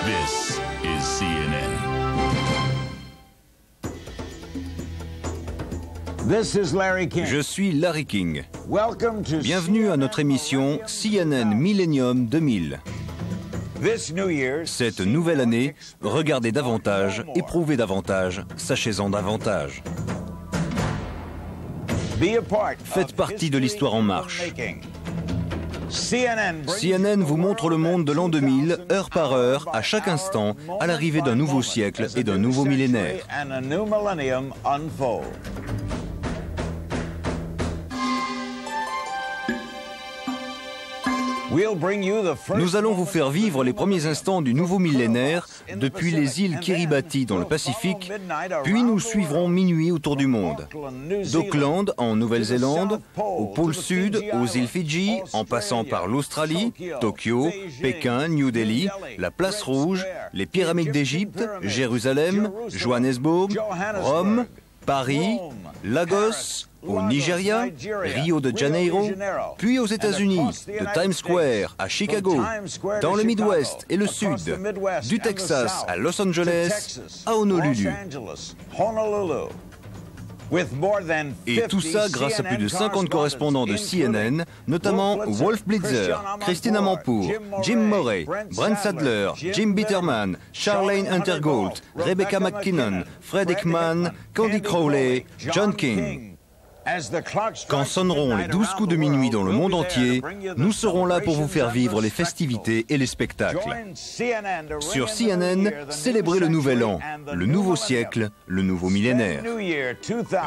This is CNN. This is Larry King. Je suis Larry King. Welcome to Bienvenue à notre émission CNN Millennium 2000. This New Year's. Cette nouvelle année, regardez davantage, éprouvez davantage, sachez-en davantage. Be a part Faites of partie de l'histoire en marche. making. CNN CNN vous montre le monde de l'an 2000, heure par heure, à chaque instant, à l'arrivée d'un nouveau siècle et d'un nouveau millénaire. And a new millennium unfold. We'll bring you the first Nous allons vous faire vivre les premiers instants du nouveau millénaire depuis les îles Kiribati dans le Pacifique, puis nous suivrons minuit autour du monde. D'Auckland en Nouvelle-Zélande, au pôle Sud, aux îles Fidji, en passant par l'Australie, Tokyo, Pékin, New Delhi, la Place Rouge, les pyramides d'Égypte, Jérusalem, Johannesburg, Rome, Paris, Lagos, au Nigeria, Rio de Janeiro, puis aux États-Unis, de Times Square à Chicago, dans le Midwest et le Sud, du Texas à Los Angeles, à Honolulu. Et tout ça grâce à plus de 50 correspondants de CNN, notamment Wolf Blitzer, Christina Mampour, Jim Moray, Brent Sadler, Jim Bitterman, Charlene Hunter-Gault, Rebecca McKinnon, Fred Ekman, Candy Crowley, John King. Quand sonneront les 12 coups de minuit dans le monde entier, nous serons là pour vous faire vivre les festivités et les spectacles. Sur CNN, célébrez le nouvel an, le nouveau siècle, le nouveau millénaire.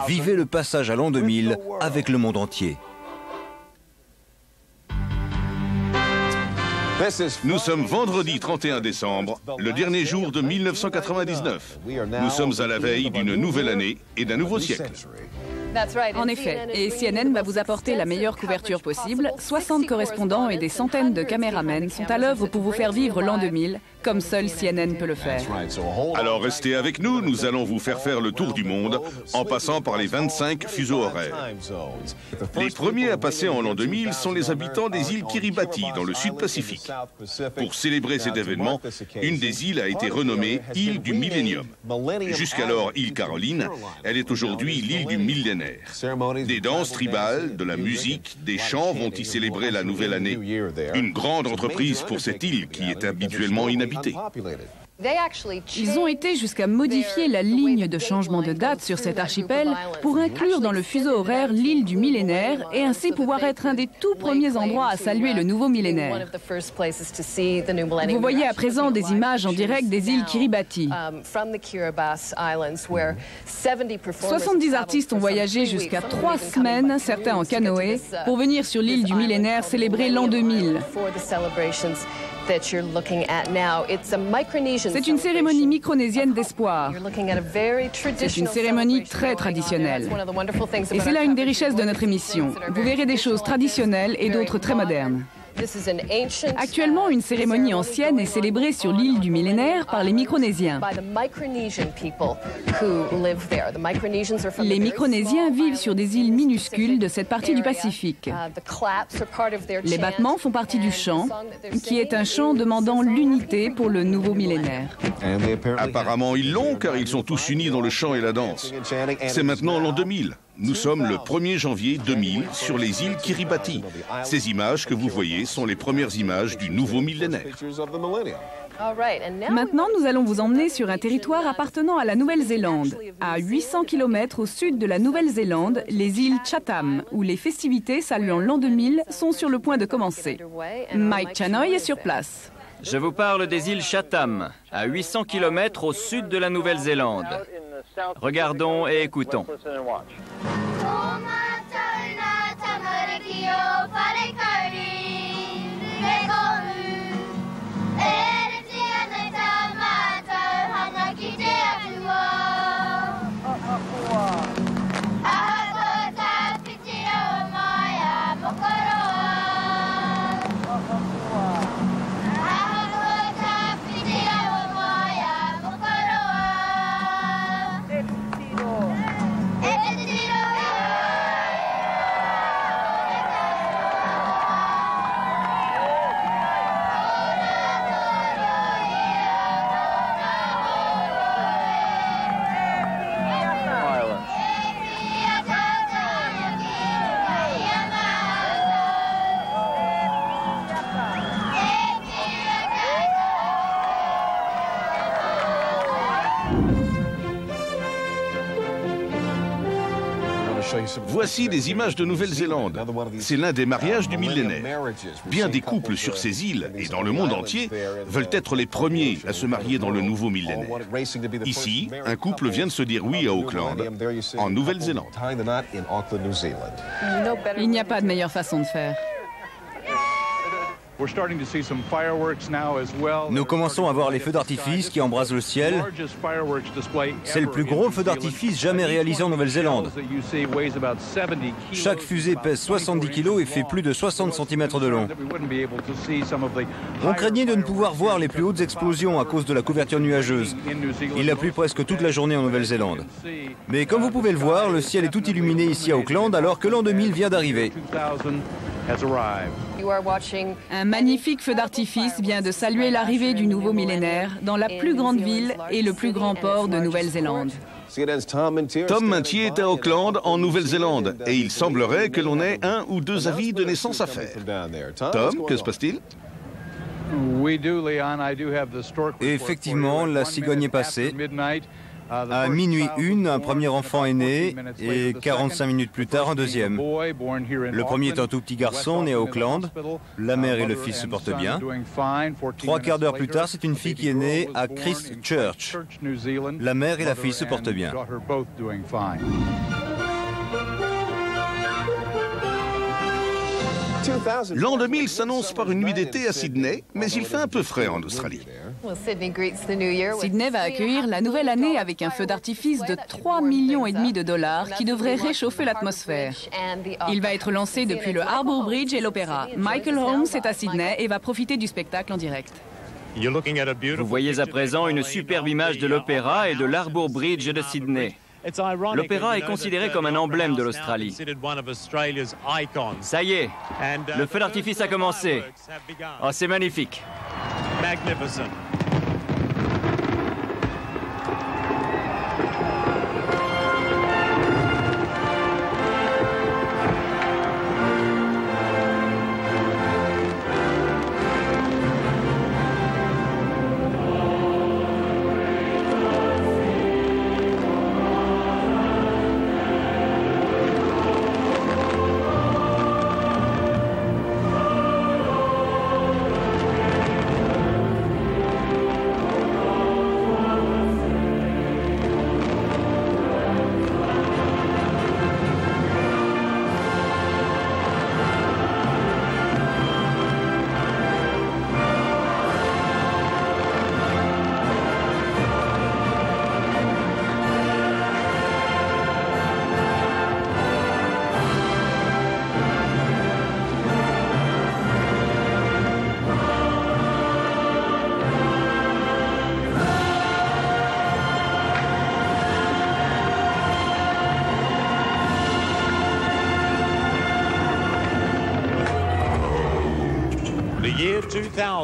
Vivez le passage à l'an 2000 avec le monde entier. Nous sommes vendredi 31 décembre, le dernier jour de 1999. Nous sommes à la veille d'une nouvelle année et d'un nouveau siècle. En effet, et CNN va vous apporter la meilleure couverture possible. 60 correspondants et des centaines de caméramens sont à l'œuvre pour vous faire vivre l'an 2000, comme seul CNN peut le faire. Alors restez avec nous, nous allons vous faire le tour du monde en passant par les 25 fuseaux horaires. Les premiers à passer en l'an 2000 sont les habitants des îles Kiribati dans le Sud-Pacifique. Pour célébrer cet événement, une des îles a été renommée île du Millénium. Jusqu'alors île Caroline, elle est aujourd'hui l'île du millénaire. Des danses tribales, de la musique, des chants vont y célébrer la nouvelle année. Une grande entreprise pour cette île qui est habituellement inhabitée. Ils ont été jusqu'à modifier la ligne de changement de date sur cet archipel pour inclure dans le fuseau horaire l'île du millénaire et ainsi pouvoir être un des tout premiers endroits à saluer le nouveau millénaire. Vous voyez à présent des images en direct des îles Kiribati. 70 artistes ont voyagé jusqu'à 3 semaines, certains en canoë, pour venir sur l'île du millénaire célébrer l'an 2000. C'est une cérémonie micronésienne d'espoir. C'est une cérémonie très traditionnelle. Et c'est là une des richesses de notre émission. Vous verrez des choses traditionnelles et d'autres très modernes. Actuellement, une cérémonie ancienne est célébrée sur l'île du millénaire par les Micronésiens. Les Micronésiens vivent sur des îles minuscules de cette partie du Pacifique. Les battements font partie du chant, qui est un chant demandant l'unité pour le nouveau millénaire. Apparemment ils l'ont car ils sont tous unis dans le chant et la danse. C'est maintenant l'an 2000. Nous sommes le 1er janvier 2000 sur les îles Kiribati. Ces images que vous voyez sont les premières images du nouveau millénaire. Maintenant, nous allons vous emmener sur un territoire appartenant à la Nouvelle-Zélande. À 800 km au sud de la Nouvelle-Zélande, les îles Chatham, où les festivités saluant l'an 2000 sont sur le point de commencer. Mike Chanoy est sur place. Je vous parle des îles Chatham, à 800 km au sud de la Nouvelle-Zélande. Regardons et écoutons. Voici des images de Nouvelle-Zélande. C'est l'un des mariages du millénaire. Bien des couples sur ces îles et dans le monde entier veulent être les premiers à se marier dans le nouveau millénaire. Ici, un couple vient de se dire oui à Auckland, en Nouvelle-Zélande. Il n'y a pas de meilleure façon de faire. Nous commençons à voir les feux d'artifice qui embrasent le ciel. C'est le plus gros feu d'artifice jamais réalisé en Nouvelle-Zélande. Chaque fusée pèse 70 kg et fait plus de 60 cm de long. On craignait de ne pouvoir voir les plus hautes explosions à cause de la couverture nuageuse. Il a plu presque toute la journée en Nouvelle-Zélande. Mais comme vous pouvez le voir, le ciel est tout illuminé ici à Auckland alors que l'an 2000 vient d'arriver. Un magnifique feu d'artifice vient de saluer l'arrivée du nouveau millénaire dans la plus grande ville et le plus grand port de Nouvelle-Zélande. Tom Mintier est à Auckland, en Nouvelle-Zélande, et il semblerait que l'on ait 1 ou 2 avis de naissance à faire. Tom, que se passe-t-il? Et effectivement, la cigogne est passée. À minuit 1, un premier enfant est né et 45 minutes plus tard, un deuxième. Le premier est un tout petit garçon né à Auckland. La mère et le fils se portent bien. 3 quarts d'heure plus tard, c'est une fille qui est née à Christchurch. La mère et la fille se portent bien. L'an 2000 s'annonce par une nuit d'été à Sydney, mais il fait un peu frais en Australie. Sydney va accueillir la nouvelle année avec un feu d'artifice de 3,5 millions de dollars qui devrait réchauffer l'atmosphère. Il va être lancé depuis le Harbour Bridge et l'Opéra. Michael Holmes est à Sydney et va profiter du spectacle en direct. Vous voyez à présent une superbe image de l'Opéra et de l'Harbour Bridge de Sydney. L'Opéra est considéré comme un emblème de l'Australie. Ça y est, le feu d'artifice a commencé. Oh, c'est magnifique.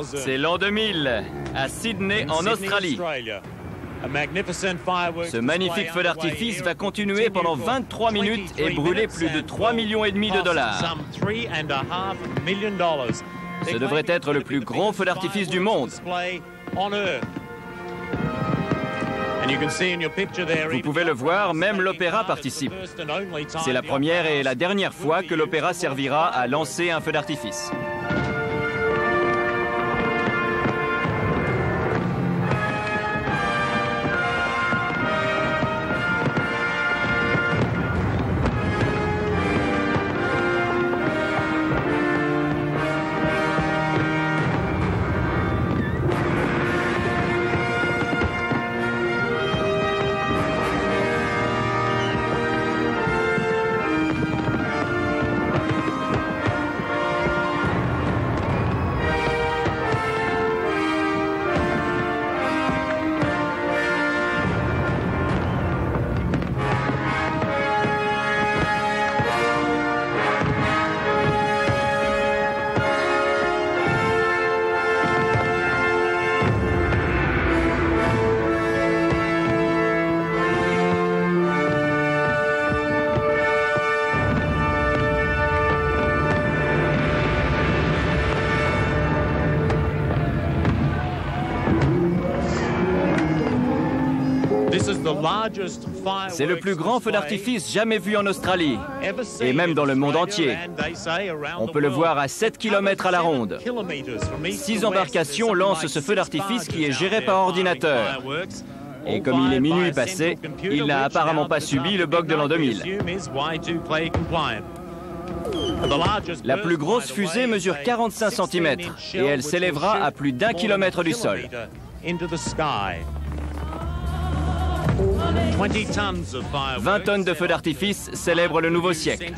C'est l'an 2000, à Sydney, en Australie. Ce magnifique feu d'artifice va continuer pendant 23 minutes et brûler plus de 3,5 millions de dollars. Ce devrait être le plus gros feu d'artifice du monde. Vous pouvez le voir, même l'Opéra participe. C'est la première et la dernière fois que l'Opéra servira à lancer un feu d'artifice. C'est le plus grand feu d'artifice jamais vu en Australie, et même dans le monde entier. On peut le voir à 7 km à la ronde. 6 embarcations lancent ce feu d'artifice qui est géré par ordinateur. Et comme il est minuit passé, il n'a apparemment pas subi le bug de l'an 2000. La plus grosse fusée mesure 45 cm et elle s'élèvera à plus d'1 kilomètre du sol. 20 tonnes de feux d'artifice célèbrent le nouveau siècle.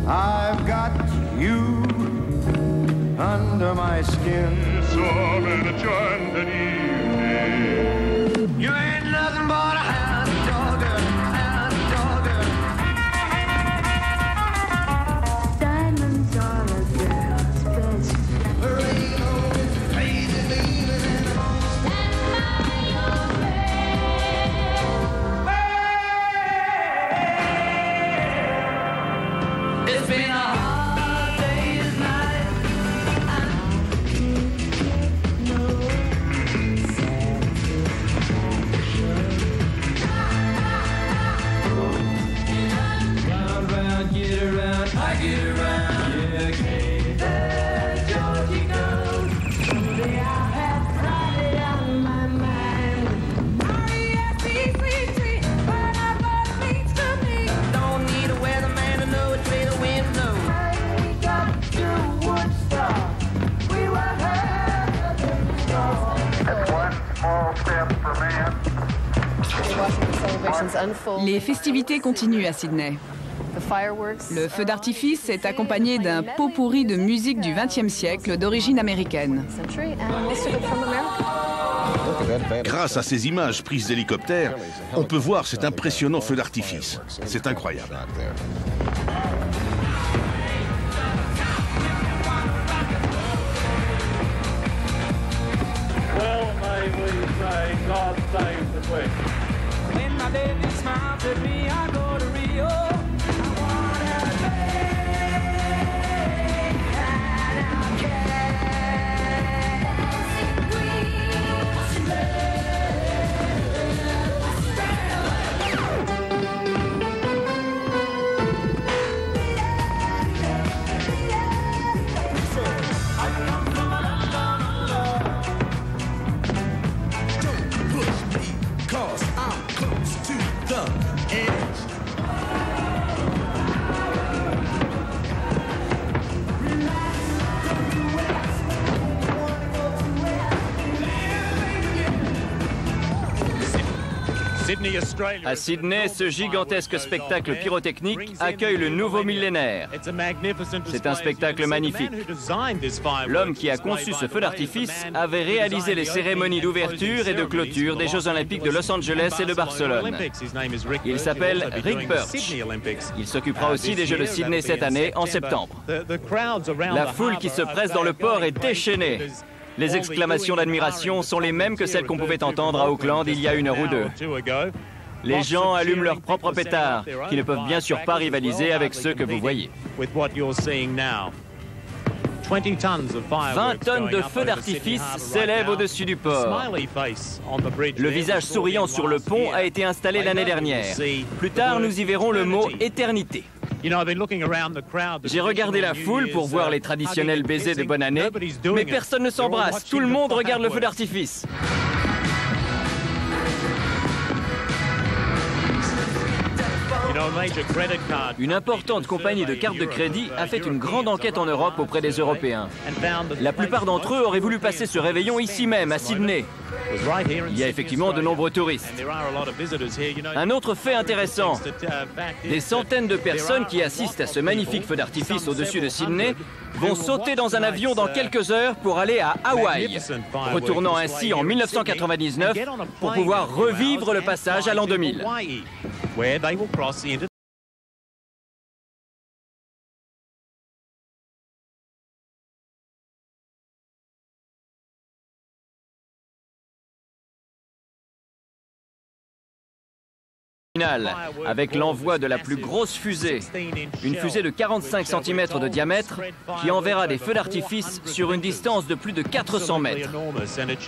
I've got you under my skin. You ain't nothing but a hound dogger, hound dogger. Diamonds are a girl's best friend. There ain't no crazy leaving in the stand by your bed. It's been a hard day's night. Round, round, get around, I get around, yeah, okay. Hey, Georgie girl, someday I'll have Friday on my mind. R-E-S-E-C-T, burn up what means to me. Don't need a weatherman to know which way the wind blows. We got to Woodstock, we were heard the storm. That's one small step for man. Les festivités continuent à Sydney. Le feu d'artifice est accompagné d'un pot pourri de musique du XXe siècle d'origine américaine. Grâce à ces images prises d'hélicoptère, on peut voir cet impressionnant feu d'artifice. C'est incroyable. When my baby smiles at me, I go to Rio. I wanna À Sydney, ce gigantesque spectacle pyrotechnique accueille le nouveau millénaire. C'est un spectacle magnifique. L'homme qui a conçu ce feu d'artifice avait réalisé les cérémonies d'ouverture et de clôture des Jeux Olympiques de Los Angeles et de Barcelone. Il s'appelle Rick Birch. Il s'occupera aussi des Jeux de Sydney cette année, en septembre. La foule qui se presse dans le port est déchaînée. Les exclamations d'admiration sont les mêmes que celles qu'on pouvait entendre à Auckland il y a 1 heure ou 2. Les gens allument leurs propres pétards, qui ne peuvent bien sûr pas rivaliser avec ceux que vous voyez. 20 tonnes de feux d'artifice s'élèvent au-dessus du port. Le visage souriant sur le pont a été installé l'année dernière. Plus tard, nous y verrons le mot « éternité ». J'ai regardé la foule pour voir les traditionnels baisers de bonne année, mais personne ne s'embrasse. Tout le monde regarde le feu d'artifice. Une importante compagnie de cartes de crédit a fait une grande enquête en Europe auprès des Européens. La plupart d'entre eux auraient voulu passer ce réveillon ici même, à Sydney. Il y a effectivement de nombreux touristes. Un autre fait intéressant, des centaines de personnes qui assistent à ce magnifique feu d'artifice au-dessus de Sydney vont sauter dans un avion dans quelques heures pour aller à Hawaï, retournant ainsi en 1999 pour pouvoir revivre le passage à l'an 2000. Avec l'envoi de la plus grosse fusée, une fusée de 45 cm de diamètre qui enverra des feux d'artifice sur une distance de plus de 400 mètres.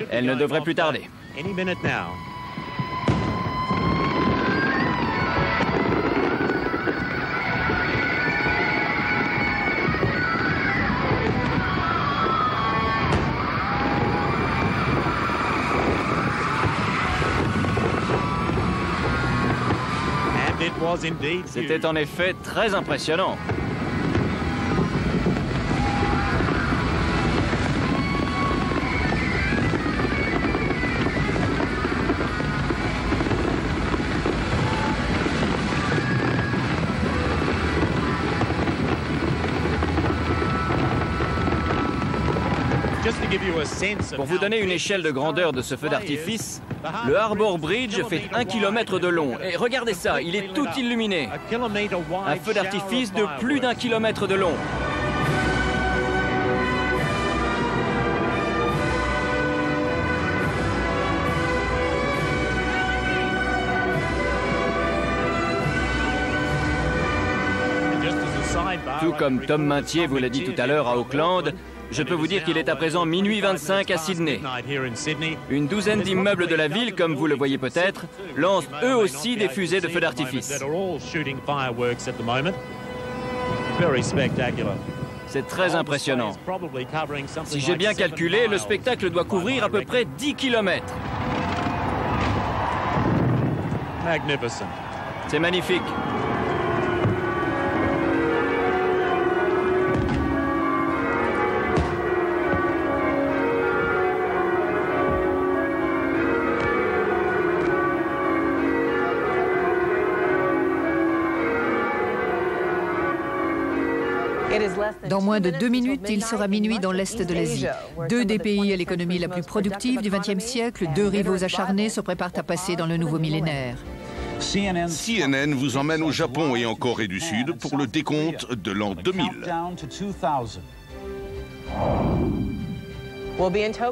Elle ne devrait plus tarder. C'était en effet très impressionnant. Pour vous donner une échelle de grandeur de ce feu d'artifice, le Harbour Bridge fait 1 km de long. Et regardez ça, il est tout illuminé. Un feu d'artifice de plus d'1 kilomètre de long. Tout comme Tom Maintier vous l'a dit tout à l'heure à Auckland, je peux vous dire qu'il est à présent minuit 25 à Sydney. Une douzaine d'immeubles de la ville, comme vous le voyez peut-être, lancent eux aussi des fusées de feux d'artifice. C'est très impressionnant. Si j'ai bien calculé, le spectacle doit couvrir à peu près 10 km. C'est magnifique. Dans moins de 2 minutes, il sera minuit dans l'Est de l'Asie. 2 des pays à l'économie la plus productive du XXe siècle, 2 rivaux acharnés se préparent à passer dans le nouveau millénaire. CNN vous emmène au Japon et en Corée du Sud pour le décompte de l'an 2000.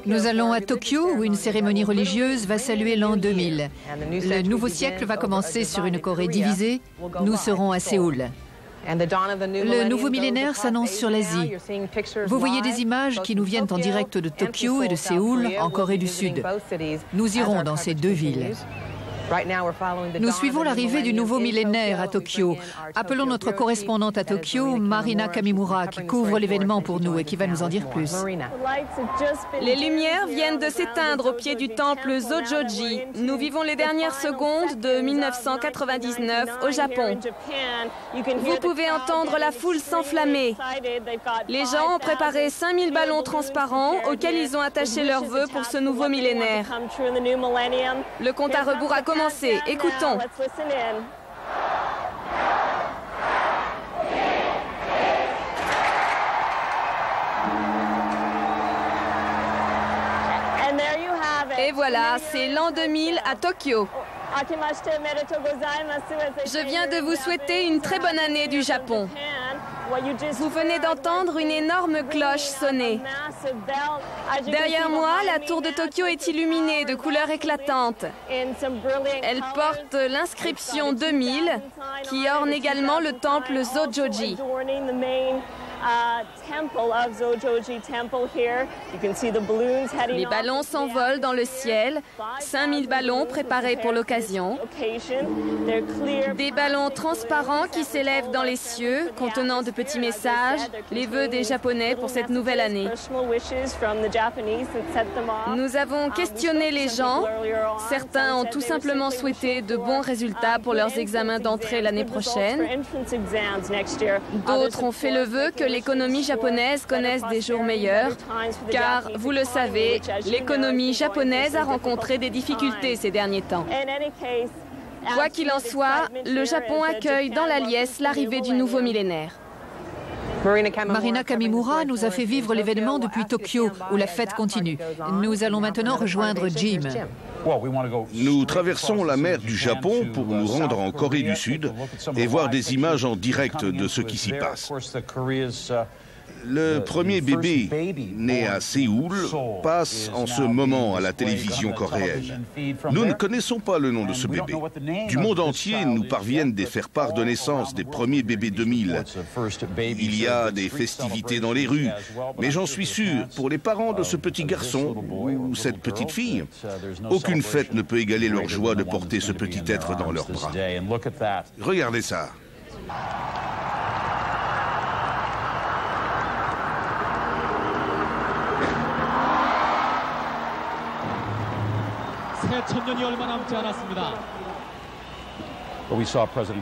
Nous allons à Tokyo où une cérémonie religieuse va saluer l'an 2000. Le nouveau siècle va commencer sur une Corée divisée. Nous serons à Séoul. Le nouveau millénaire s'annonce sur l'Asie. Vous voyez des images qui nous viennent en direct de Tokyo et de Séoul, en Corée du Sud. Nous irons dans ces 2 villes. Nous suivons l'arrivée du nouveau millénaire à Tokyo. Appelons notre correspondante à Tokyo, Marina Kamimura, qui couvre l'événement pour nous et qui va nous en dire plus. Les lumières viennent de s'éteindre au pied du temple Zojoji. Nous vivons les dernières secondes de 1999 au Japon. Vous pouvez entendre la foule s'enflammer. Les gens ont préparé 5000 ballons transparents auxquels ils ont attaché leurs vœux pour ce nouveau millénaire. Le compte à rebours a commencé. Écoutons. Et voilà, c'est l'an 2000 à Tokyo. Je viens de vous souhaiter une très bonne année du Japon. Vous venez d'entendre une énorme cloche sonner. Derrière moi, la tour de Tokyo est illuminée de couleurs éclatantes. Elle porte l'inscription 2000 qui orne également le temple Zojoji. Les ballons s'envolent dans le ciel, 5000 ballons préparés pour l'occasion. Des ballons transparents qui s'élèvent dans les cieux, contenant de petits messages, les vœux des Japonais pour cette nouvelle année. Nous avons questionné les gens. Certains ont tout simplement souhaité de bons résultats pour leurs examens d'entrée l'année prochaine. D'autres ont fait le vœu que l'économie japonaise connaisse des jours meilleurs, car, vous le savez, l'économie japonaise a rencontré des difficultés ces derniers temps. Quoi qu'il en soit, le Japon accueille dans la liesse l'arrivée du nouveau millénaire. Marina Kamimura nous a fait vivre l'événement depuis Tokyo, où la fête continue. Nous allons maintenant rejoindre Jim. Nous traversons la mer du Japon pour nous rendre en Corée du Sud et voir des images en direct de ce qui s'y passe. Le premier bébé né à Séoul passe en ce moment à la télévision coréenne. Nous ne connaissons pas le nom de ce bébé. Du monde entier nous parviennent des faire-part de naissance des premiers bébés 2000. Il y a des festivités dans les rues, mais j'en suis sûr, pour les parents de ce petit garçon ou cette petite fille, aucune fête ne peut égaler leur joie de porter ce petit être dans leurs bras. Regardez ça.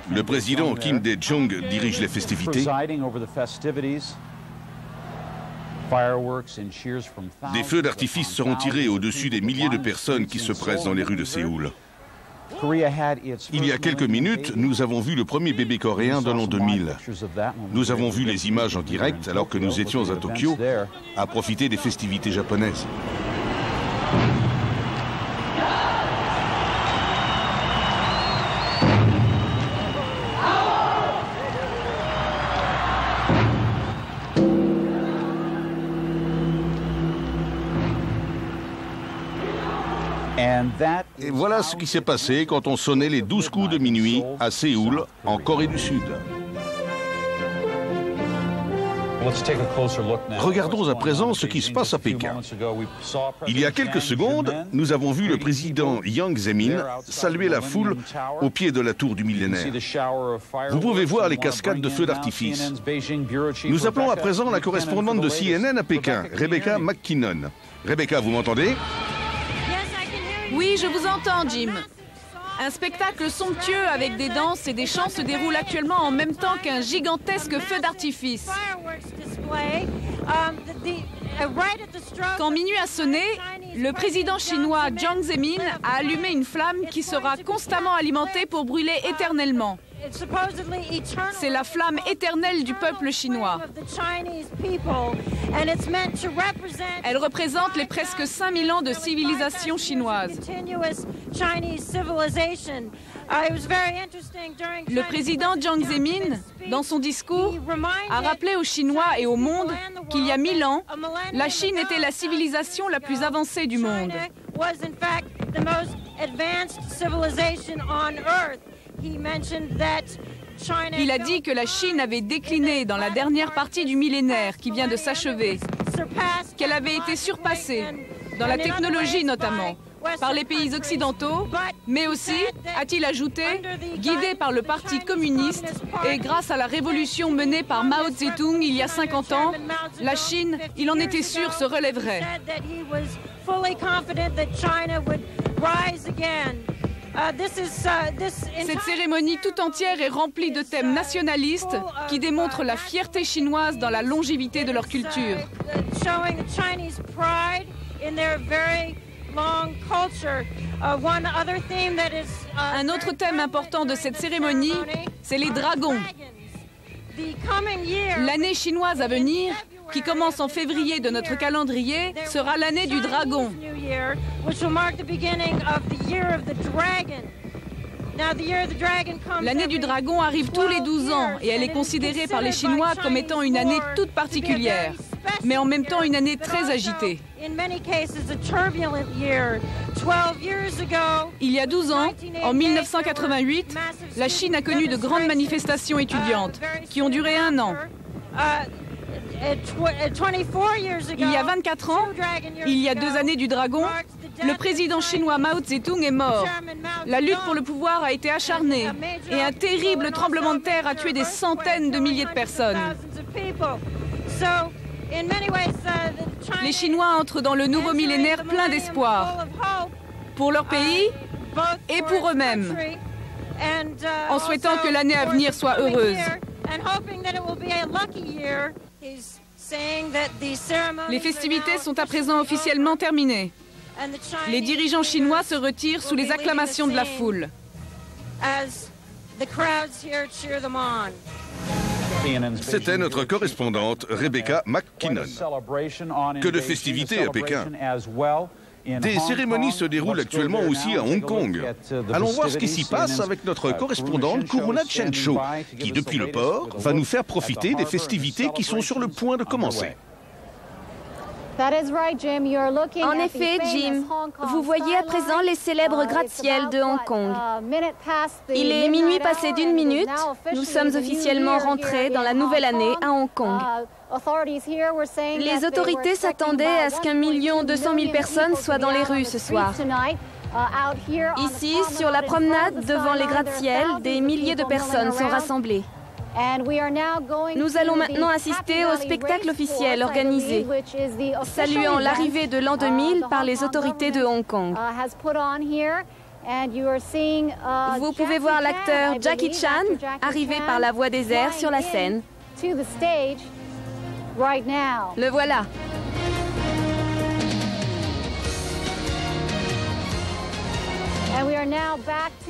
Le président Kim Dae-jung dirige les festivités. Des feux d'artifice seront tirés au-dessus des milliers de personnes qui se pressent dans les rues de Séoul. Il y a quelques minutes, nous avons vu le premier bébé coréen de l'an 2000. Nous avons vu les images en direct alors que nous étions à Tokyo à profiter des festivités japonaises. Et voilà ce qui s'est passé quand on sonnait les 12 coups de minuit à Séoul, en Corée du Sud. Regardons à présent ce qui se passe à Pékin. Il y a quelques secondes, nous avons vu le président Jiang Zemin saluer la foule au pied de la tour du millénaire. Vous pouvez voir les cascades de feux d'artifice. Nous appelons à présent la correspondante de CNN à Pékin, Rebecca McKinnon. Rebecca, vous m'entendez ? Oui, je vous entends, Jim. Un spectacle somptueux avec des danses et des chants se déroule actuellement en même temps qu'un gigantesque feu d'artifice. Quand minuit a sonné, le président chinois Jiang Zemin a allumé une flamme qui sera constamment alimentée pour brûler éternellement. C'est la flamme éternelle du peuple chinois. Elle représente les presque 5000 ans de civilisation chinoise. Le président Jiang Zemin, dans son discours, a rappelé aux Chinois et au monde qu'il y a 1000 ans, la Chine était la civilisation la plus avancée du monde. Il a dit que la Chine avait décliné dans la dernière partie du millénaire qui vient de s'achever, qu'elle avait été surpassée, dans la technologie notamment, par les pays occidentaux, mais aussi, a-t-il ajouté, guidée par le Parti communiste et grâce à la révolution menée par Mao Tse-tung il y a 50 ans, la Chine, il en était sûr, se relèverait. Cette cérémonie tout entière est remplie de thèmes nationalistes qui démontrent la fierté chinoise dans la longévité de leur culture. Un autre thème important de cette cérémonie, c'est les dragons. L'année chinoise à venir, qui commence en février de notre calendrier, sera l'année du dragon. L'année du dragon arrive tous les 12 ans et elle est considérée par les Chinois comme étant une année toute particulière, mais en même temps une année très agitée. Il y a 12 ans, en 1988, la Chine a connu de grandes manifestations étudiantes qui ont duré 1 an. Il y a 24 ans, il y a 2 années du dragon, le président chinois Mao Tse-tung est mort. La lutte pour le pouvoir a été acharnée et un terrible tremblement de terre a tué des centaines de milliers de personnes. Les Chinois entrent dans le nouveau millénaire plein d'espoir pour leur pays et pour eux-mêmes, en souhaitant que l'année à venir soit heureuse. Les festivités sont à présent officiellement terminées. Les dirigeants chinois se retirent sous les acclamations de la foule. C'était notre correspondante Rebecca McKinnon. Que de festivités à Pékin. Des cérémonies se déroulent actuellement aussi à Hong Kong. Allons voir ce qui s'y passe avec notre correspondante Kuruna Chen Cho, qui depuis le port va nous faire profiter des festivités qui sont sur le point de commencer. En effet, Jim, vous voyez à présent les célèbres gratte-ciel de Hong Kong. Il est minuit passé d'1 minute. Nous sommes officiellement rentrés dans la nouvelle année à Hong Kong. Les autorités s'attendaient à ce qu'1 200 000 personnes soient dans les rues ce soir. Ici, sur la promenade devant les gratte-ciel, des milliers de personnes sont rassemblées. Nous allons maintenant assister au spectacle officiel organisé, saluant l'arrivée de l'an 2000 par les autorités de Hong Kong. Vous pouvez voir l'acteur Jackie Chan arriver par la voie des airs sur la scène. Le voilà.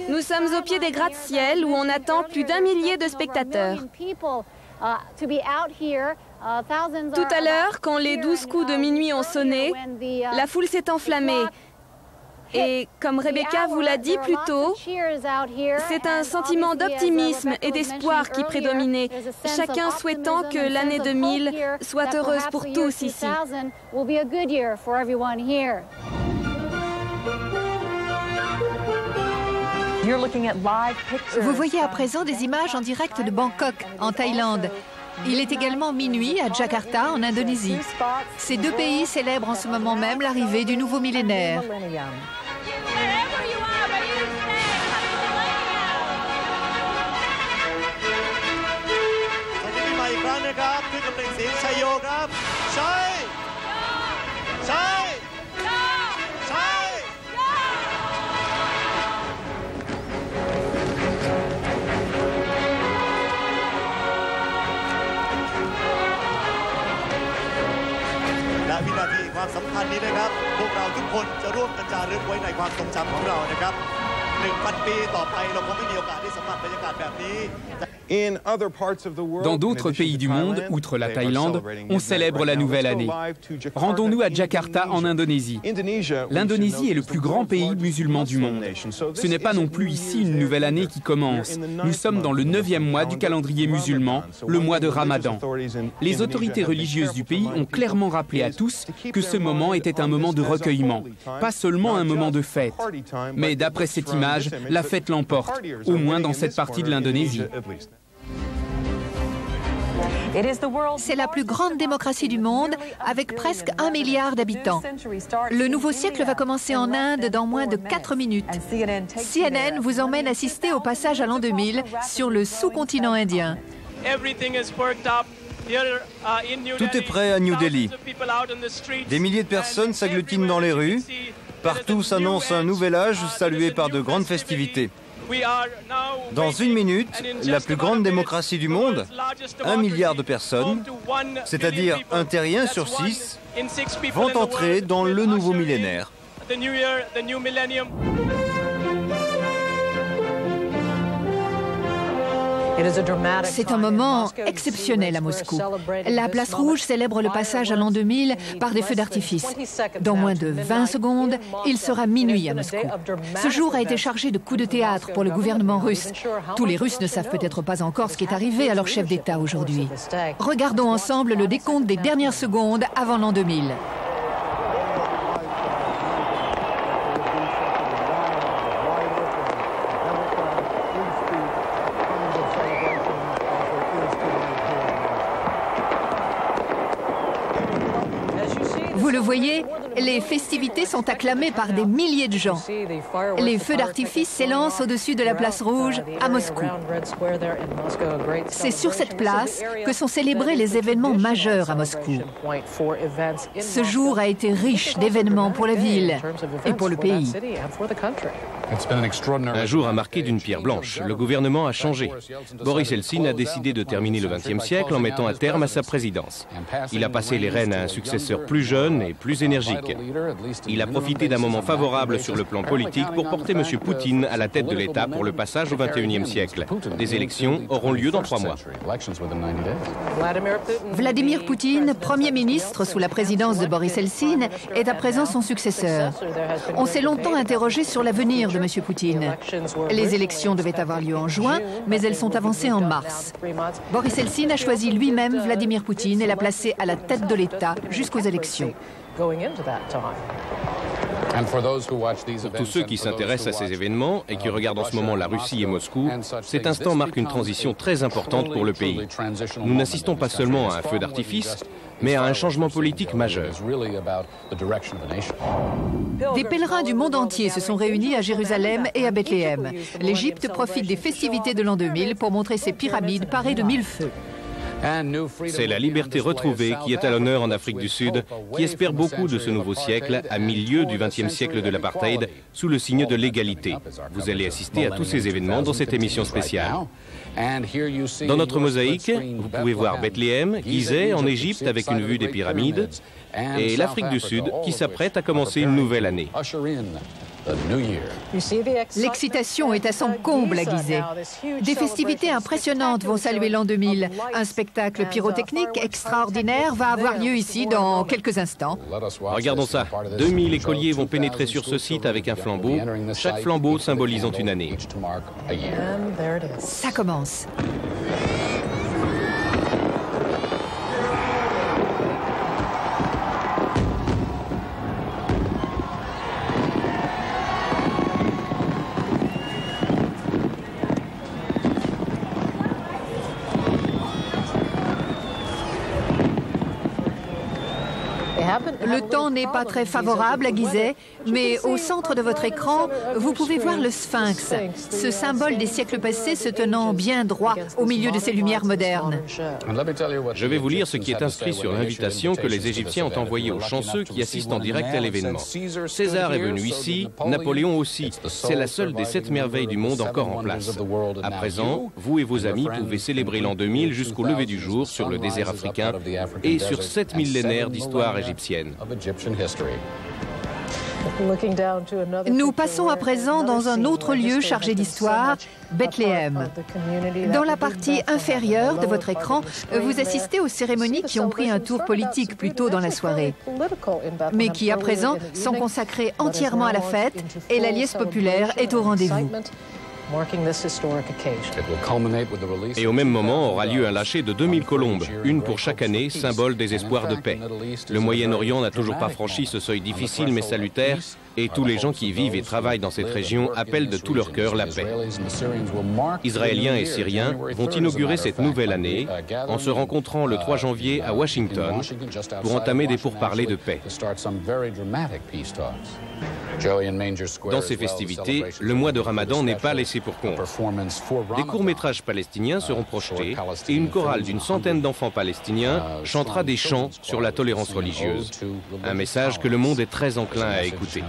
Nous sommes au pied des gratte-ciel où on attend plus d'1 millier de spectateurs. Tout à l'heure, quand les 12 coups de minuit ont sonné, la foule s'est enflammée. Et comme Rebecca vous l'a dit plus tôt, c'est un sentiment d'optimisme et d'espoir qui prédominait, chacun souhaitant que l'année 2000 soit heureuse pour tous ici. Vous voyez à présent des images en direct de Bangkok, en Thaïlande. Il est également minuit à Jakarta, en Indonésie. Ces deux pays célèbrent en ce moment même l'arrivée du nouveau millénaire. Dans d'autres pays du monde, outre la Thaïlande, on célèbre la nouvelle année. Rendons-nous à Jakarta, en Indonésie. L'Indonésie est le plus grand pays musulman du monde. Ce n'est pas non plus ici une nouvelle année qui commence. Nous sommes dans le 9e mois du calendrier musulman, le mois de Ramadan. Les autorités religieuses du pays ont clairement rappelé à tous que ce moment était un moment de recueillement, pas seulement un moment de fête. Mais d'après cette image, la fête l'emporte, au moins dans cette partie de l'Indonésie. C'est la plus grande démocratie du monde, avec presque 1 milliard d'habitants. Le nouveau siècle va commencer en Inde dans moins de 4 minutes. CNN vous emmène assister au passage à l'an 2000 sur le sous-continent indien. Tout est prêt à New Delhi. Des milliers de personnes s'agglutinent dans les rues. Partout s'annonce un nouvel âge salué par de grandes festivités. Dans 1 minute, la plus grande démocratie du monde, 1 milliard de personnes, c'est-à-dire un terrien sur 6, vont entrer dans le nouveau millénaire. C'est un moment exceptionnel à Moscou. La place rouge célèbre le passage à l'an 2000 par des feux d'artifice. Dans moins de 20 secondes, il sera minuit à Moscou. Ce jour a été chargé de coups de théâtre pour le gouvernement russe. Tous les Russes ne savent peut-être pas encore ce qui est arrivé à leur chef d'État aujourd'hui. Regardons ensemble le décompte des dernières secondes avant l'an 2000. Vous le voyez, Les festivités sont acclamées par des milliers de gens. Les feux d'artifice s'élancent au-dessus de la place rouge à Moscou. C'est sur cette place que sont célébrés les événements majeurs à Moscou. Ce jour a été riche d'événements pour la ville et pour le pays. Un jour a marqué d'une pierre blanche. Le gouvernement a changé. Boris Eltsine a décidé de terminer le XXe siècle en mettant un terme à sa présidence. Il a passé les rênes à un successeur plus jeune et plus énergique. Il a profité d'un moment favorable sur le plan politique pour porter M. Poutine à la tête de l'État pour le passage au XXIe siècle. Des élections auront lieu dans 3 mois. Vladimir Poutine, Premier ministre sous la présidence de Boris Eltsine, est à présent son successeur. On s'est longtemps interrogé sur l'avenir de M. Poutine. Les élections devaient avoir lieu en juin, mais elles sont avancées en mars. Boris Eltsine a choisi lui-même Vladimir Poutine et l'a placé à la tête de l'État jusqu'aux élections. Pour tous ceux qui s'intéressent à ces événements et qui regardent en ce moment la Russie et Moscou, cet instant marque une transition très importante pour le pays. Nous n'assistons pas seulement à un feu d'artifice, mais à un changement politique majeur. Des pèlerins du monde entier se sont réunis à Jérusalem et à Bethléem. L'Égypte profite des festivités de l'an 2000 pour montrer ses pyramides parées de 1000 feux. C'est la liberté retrouvée qui est à l'honneur en Afrique du Sud, qui espère beaucoup de ce nouveau siècle, à milieu du XXe siècle de l'apartheid, sous le signe de l'égalité. Vous allez assister à tous ces événements dans cette émission spéciale. Dans notre mosaïque, vous pouvez voir Bethléem, Gizeh en Égypte avec une vue des pyramides, et l'Afrique du Sud qui s'apprête à commencer une nouvelle année. L'excitation est à son comble à Gizeh. Des festivités impressionnantes vont saluer l'an 2000. Un spectacle pyrotechnique extraordinaire va avoir lieu ici dans quelques instants. Regardons ça. 2000 écoliers vont pénétrer sur ce site avec un flambeau, chaque flambeau symbolisant une année. Ça commence. Le temps n'est pas très favorable à Gizeh, mais au centre de votre écran, vous pouvez voir le Sphinx, ce symbole des siècles passés se tenant bien droit au milieu de ces lumières modernes. Je vais vous lire ce qui est inscrit sur l'invitation que les Égyptiens ont envoyée aux chanceux qui assistent en direct à l'événement. César est venu ici, Napoléon aussi. C'est la seule des 7 merveilles du monde encore en place. À présent, vous et vos amis pouvez célébrer l'an 2000 jusqu'au lever du jour sur le désert africain et sur 7 millénaires d'histoire égyptienne. Nous passons à présent dans un autre lieu chargé d'histoire, Bethléem. Dans la partie inférieure de votre écran, vous assistez aux cérémonies qui ont pris un tour politique plus tôt dans la soirée, mais qui à présent sont consacrées entièrement à la fête et la liesse populaire est au rendez-vous. Et au même moment aura lieu un lâcher de 2000 colombes, une pour chaque année, symbole des espoirs de paix. Le Moyen-Orient n'a toujours pas franchi ce seuil difficile mais salutaire, et tous les gens qui vivent et travaillent dans cette région appellent de tout leur cœur la paix. Israéliens et Syriens vont inaugurer cette nouvelle année en se rencontrant le 3 janvier à Washington pour entamer des pourparlers de paix. Dans ces festivités, le mois de Ramadan n'est pas laissé pour compte. Des courts-métrages palestiniens seront projetés et une chorale d'une centaine d'enfants palestiniens chantera des chants sur la tolérance religieuse. Un message que le monde est très enclin à écouter.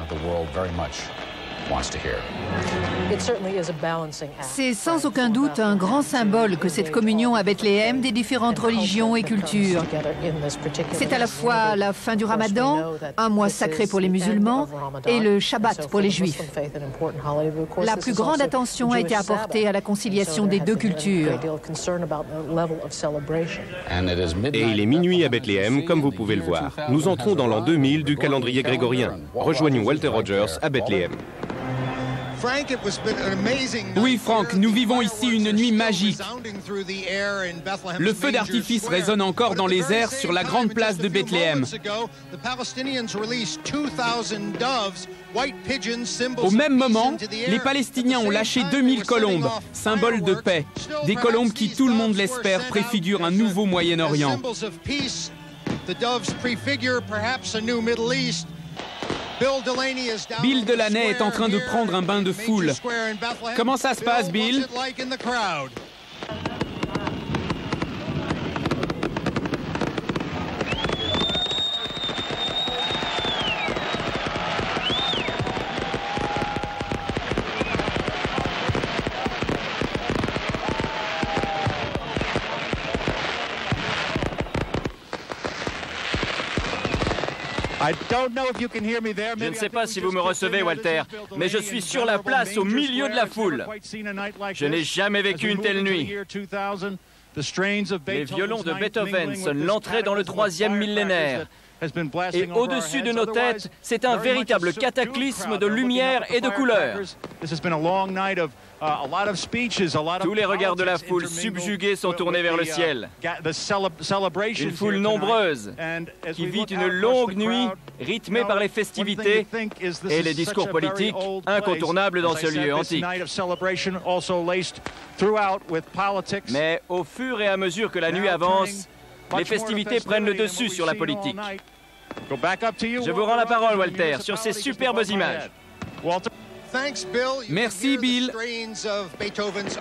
C'est sans aucun doute un grand symbole que cette communion à Bethléem des différentes religions et cultures. C'est à la fois la fin du Ramadan, un mois sacré pour les musulmans, et le Shabbat pour les juifs. La plus grande attention a été apportée à la conciliation des deux cultures. Et il est minuit à Bethléem, comme vous pouvez le voir. Nous entrons dans l'an 2000 du calendrier grégorien. Rejoignons Walter Rogers à Bethléem. Oui, Frank, nous vivons ici une nuit magique. Le feu d'artifice résonne encore dans les airs sur la grande place de Bethléem. Au même moment, les Palestiniens ont lâché 2000 colombes, symbole de paix. Des colombes qui, tout le monde l'espère, préfigurent un nouveau Moyen-Orient. Bill Delaney est en train de prendre un bain de foule. Comment ça se passe, Bill? Je ne sais pas si vous me recevez, Walter, mais je suis sur la place au milieu de la foule. Je n'ai jamais vécu une telle nuit. Les violons de Beethoven sonnent l'entrée dans le 3e millénaire. Et au-dessus de nos têtes, c'est un véritable cataclysme de lumière et de couleurs. Tous les regards de la foule subjuguée sont tournés vers le ciel. Une foule nombreuse qui vit une longue nuit rythmée par les festivités et les discours politiques incontournables dans ce lieu antique. Mais au fur et à mesure que la nuit avance, les festivités prennent le dessus sur la politique. Je vous rends la parole, Walter, sur ces superbes images. Merci, Bill.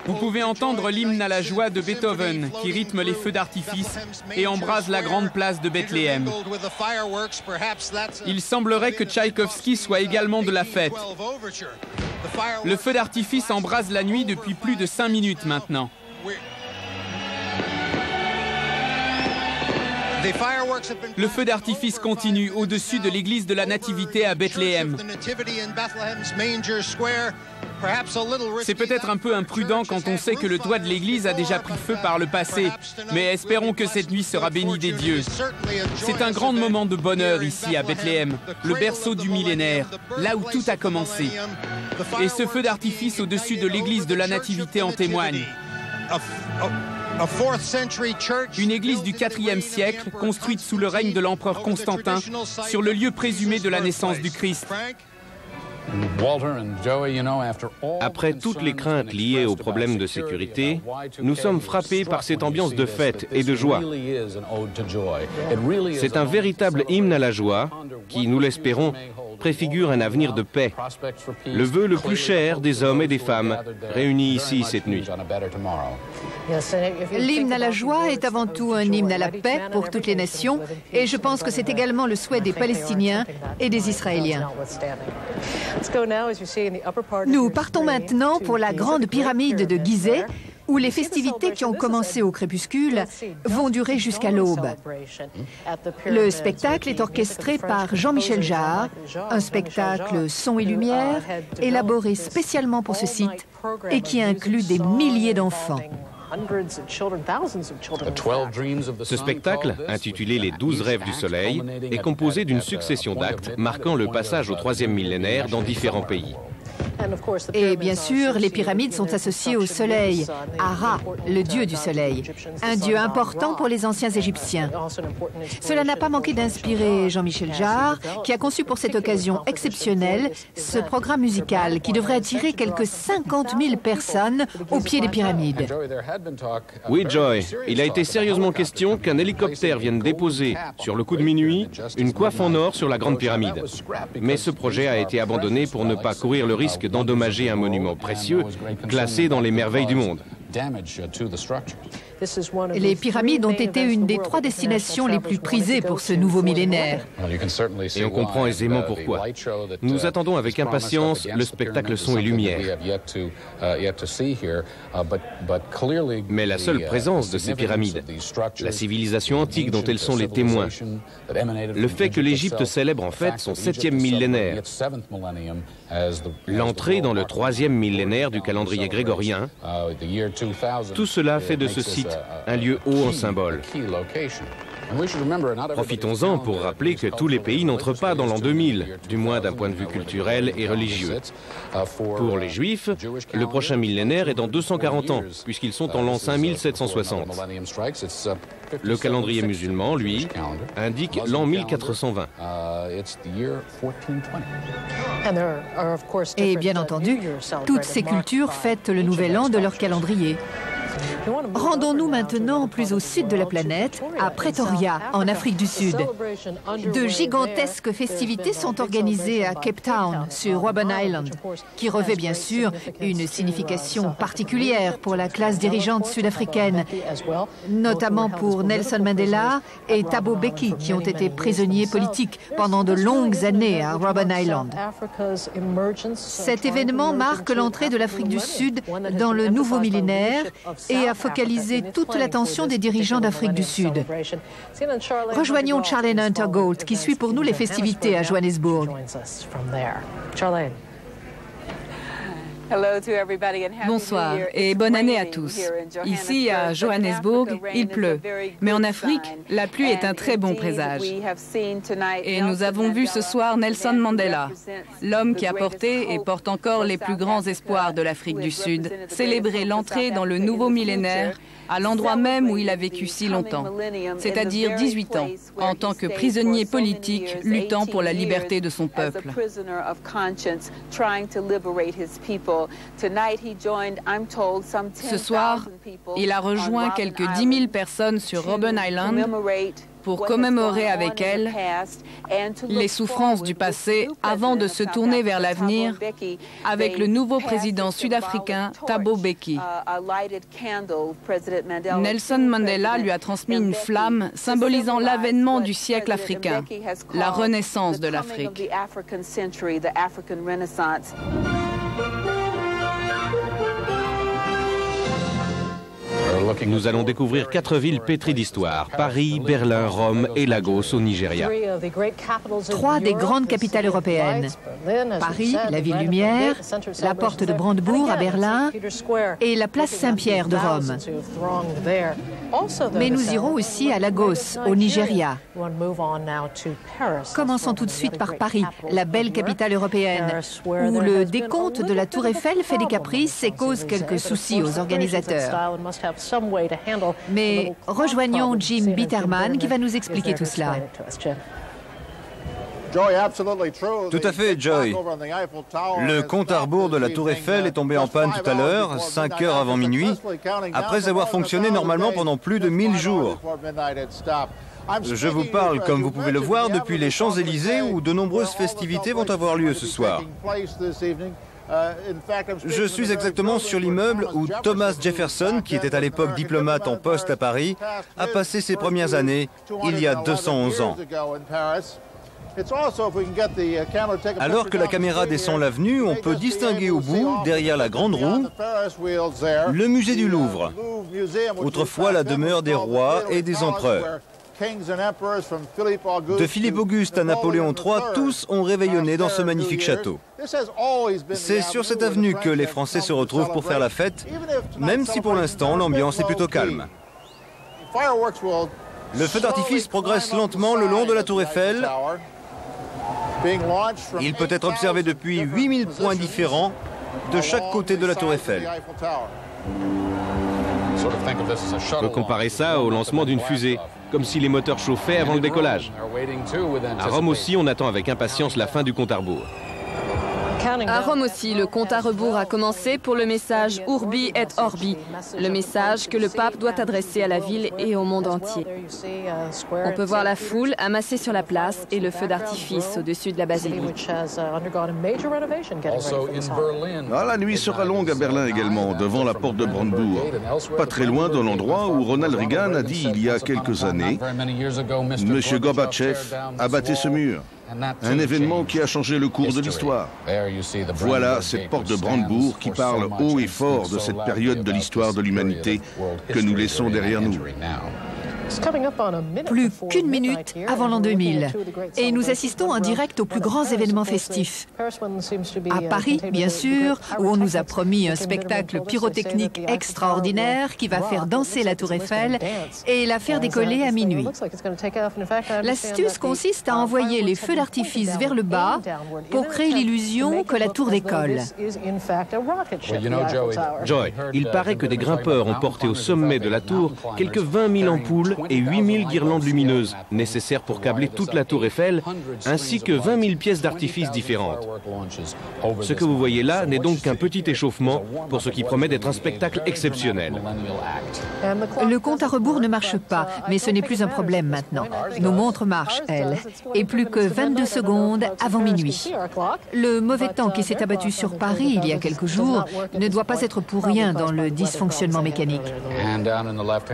Vous pouvez entendre l'hymne à la joie de Beethoven qui rythme les feux d'artifice et embrase la grande place de Bethléem. Il semblerait que Tchaïkovski soit également de la fête. Le feu d'artifice embrase la nuit depuis plus de 5 minutes maintenant. Le feu d'artifice continue au-dessus de l'église de la Nativité à Bethléem. C'est peut-être un peu imprudent quand on sait que le toit de l'église a déjà pris feu par le passé, mais espérons que cette nuit sera bénie des dieux. C'est un grand moment de bonheur ici à Bethléem, le berceau du millénaire, là où tout a commencé. Et ce feu d'artifice au-dessus de l'église de la Nativité en témoigne. Une église du IVe siècle, construite sous le règne de l'empereur Constantin, sur le lieu présumé de la naissance du Christ. Après toutes les craintes liées aux problèmes de sécurité, nous sommes frappés par cette ambiance de fête et de joie. C'est un véritable hymne à la joie qui, nous l'espérons, préfigure un avenir de paix, le vœu le plus cher des hommes et des femmes réunis ici cette nuit. L'hymne à la joie est avant tout un hymne à la paix pour toutes les nations et je pense que c'est également le souhait des Palestiniens et des Israéliens. Nous partons maintenant pour la grande pyramide de Gizeh, où les festivités qui ont commencé au crépuscule vont durer jusqu'à l'aube. Le spectacle est orchestré par Jean-Michel Jarre, un spectacle son et lumière élaboré spécialement pour ce site et qui inclut des milliers d'enfants. Ce spectacle, intitulé Les 12 rêves du soleil, est composé d'une succession d'actes marquant le passage au 3e millénaire dans différents pays. Et bien sûr, les pyramides sont associées au soleil, à Ra, le dieu du soleil, un dieu important pour les anciens Égyptiens. Cela n'a pas manqué d'inspirer Jean-Michel Jarre, qui a conçu pour cette occasion exceptionnelle ce programme musical qui devrait attirer quelques 50 000 personnes au pied des pyramides. Oui, Joy, il a été sérieusement question qu'un hélicoptère vienne déposer, sur le coup de minuit, une coiffe en or sur la Grande Pyramide. Mais ce projet a été abandonné pour ne pas courir le risque d'endommager un monument précieux classé dans les merveilles du monde. Les pyramides ont été une des 3 destinations les plus prisées pour ce nouveau millénaire. Et on comprend aisément pourquoi. Nous attendons avec impatience le spectacle son et lumière. Mais la seule présence de ces pyramides, la civilisation antique dont elles sont les témoins, le fait que l'Égypte célèbre en fait son 7e millénaire, l'entrée dans le 3e millénaire du calendrier grégorien, tout cela fait de ce site un lieu haut en symbole. Profitons-en pour rappeler que tous les pays n'entrent pas dans l'an 2000, du moins d'un point de vue culturel et religieux. Pour les Juifs, le prochain millénaire est dans 240 ans, puisqu'ils sont en l'an 5760. Le calendrier musulman, lui, indique l'an 1420. Et bien entendu, toutes ces cultures fêtent le nouvel an de leur calendrier. Rendons-nous maintenant plus au sud de la planète, à Pretoria, en Afrique du Sud. De gigantesques festivités sont organisées à Cape Town, sur Robben Island, qui revêt bien sûr une signification particulière pour la classe dirigeante sud-africaine, notamment pour Nelson Mandela et Thabo Mbeki, qui ont été prisonniers politiques pendant de longues années à Robben Island. Cet événement marque l'entrée de l'Afrique du Sud dans le nouveau millénaire et a focalisé toute l'attention des dirigeants d'Afrique du Sud. Rejoignons Charlene Hunter-Gault qui suit pour nous les festivités à Johannesburg. Bonsoir et bonne année à tous. Ici, à Johannesburg, il pleut. Mais en Afrique, la pluie est un très bon présage. Et nous avons vu ce soir Nelson Mandela, l'homme qui a porté et porte encore les plus grands espoirs de l'Afrique du Sud, célébrer l'entrée dans le nouveau millénaire à l'endroit même où il a vécu si longtemps, c'est-à-dire 18 ans, en tant que prisonnier politique luttant pour la liberté de son peuple. Ce soir, il a rejoint quelques 10 000 personnes sur Robben Island pour commémorer avec elles les souffrances du passé avant de se tourner vers l'avenir avec le nouveau président sud-africain Thabo Mbeki. Nelson Mandela lui a transmis une flamme symbolisant l'avènement du siècle africain, la renaissance de l'Afrique. Nous allons découvrir 4 villes pétries d'histoire, Paris, Berlin, Rome et Lagos au Nigeria. 3 des grandes capitales européennes, Paris, la ville lumière, la porte de Brandebourg à Berlin et la place Saint-Pierre de Rome. Mais nous irons aussi à Lagos, au Nigeria. Commençons tout de suite par Paris, la belle capitale européenne, où le décompte de la Tour Eiffel fait des caprices et cause quelques soucis aux organisateurs. Mais rejoignons Jim Bitterman qui va nous expliquer tout cela. Tout à fait, Joy. Le compte à rebours de la Tour Eiffel est tombé en panne tout à l'heure, 5 heures avant minuit, après avoir fonctionné normalement pendant plus de 1000 jours. Je vous parle, comme vous pouvez le voir, depuis les Champs-Élysées où de nombreuses festivités vont avoir lieu ce soir. Je suis exactement sur l'immeuble où Thomas Jefferson, qui était à l'époque diplomate en poste à Paris, a passé ses premières années il y a 211 ans. Alors que la caméra descend l'avenue, on peut distinguer au bout, derrière la grande roue, le musée du Louvre, autrefois la demeure des rois et des empereurs. De Philippe Auguste à Napoléon III, tous ont réveillonné dans ce magnifique château. C'est sur cette avenue que les Français se retrouvent pour faire la fête, même si pour l'instant l'ambiance est plutôt calme. Le feu d'artifice progresse lentement le long de la Tour Eiffel. Il peut être observé depuis 8000 points différents de chaque côté de la Tour Eiffel. On peut comparer ça au lancement d'une fusée, comme si les moteurs chauffaient avant le décollage. À Rome aussi, on attend avec impatience la fin du compte à rebours. À Rome aussi, le compte à rebours a commencé pour le message Urbi et Orbi, le message que le pape doit adresser à la ville et au monde entier. On peut voir la foule amassée sur la place et le feu d'artifice au-dessus de la basilique. La nuit sera longue à Berlin également, devant la porte de Brandebourg. Pas très loin de l'endroit où Ronald Reagan a dit il y a quelques années « Monsieur Gorbatchev, abattez ce mur ». Un événement qui a changé le cours de l'histoire. Voilà cette porte de Brandebourg qui parle haut et fort de cette période de l'histoire de l'humanité que nous laissons derrière nous. Plus qu'une minute avant l'an 2000. Et nous assistons en direct aux plus grands événements festifs. À Paris, bien sûr, où on nous a promis un spectacle pyrotechnique extraordinaire qui va faire danser la Tour Eiffel et la faire décoller à minuit. L'astuce consiste à envoyer les feux d'artifice vers le bas pour créer l'illusion que la tour décolle. Joy, il paraît que des grimpeurs ont porté au sommet de la tour quelques 20 000 ampoules et 8000 guirlandes lumineuses, nécessaires pour câbler toute la tour Eiffel, ainsi que 20 000 pièces d'artifice différentes. Ce que vous voyez là n'est donc qu'un petit échauffement pour ce qui promet d'être un spectacle exceptionnel. Le compte à rebours ne marche pas, mais ce n'est plus un problème maintenant. Nos montres marchent, elles, et plus que 22 secondes avant minuit. Le mauvais temps qui s'est abattu sur Paris il y a quelques jours ne doit pas être pour rien dans le dysfonctionnement mécanique.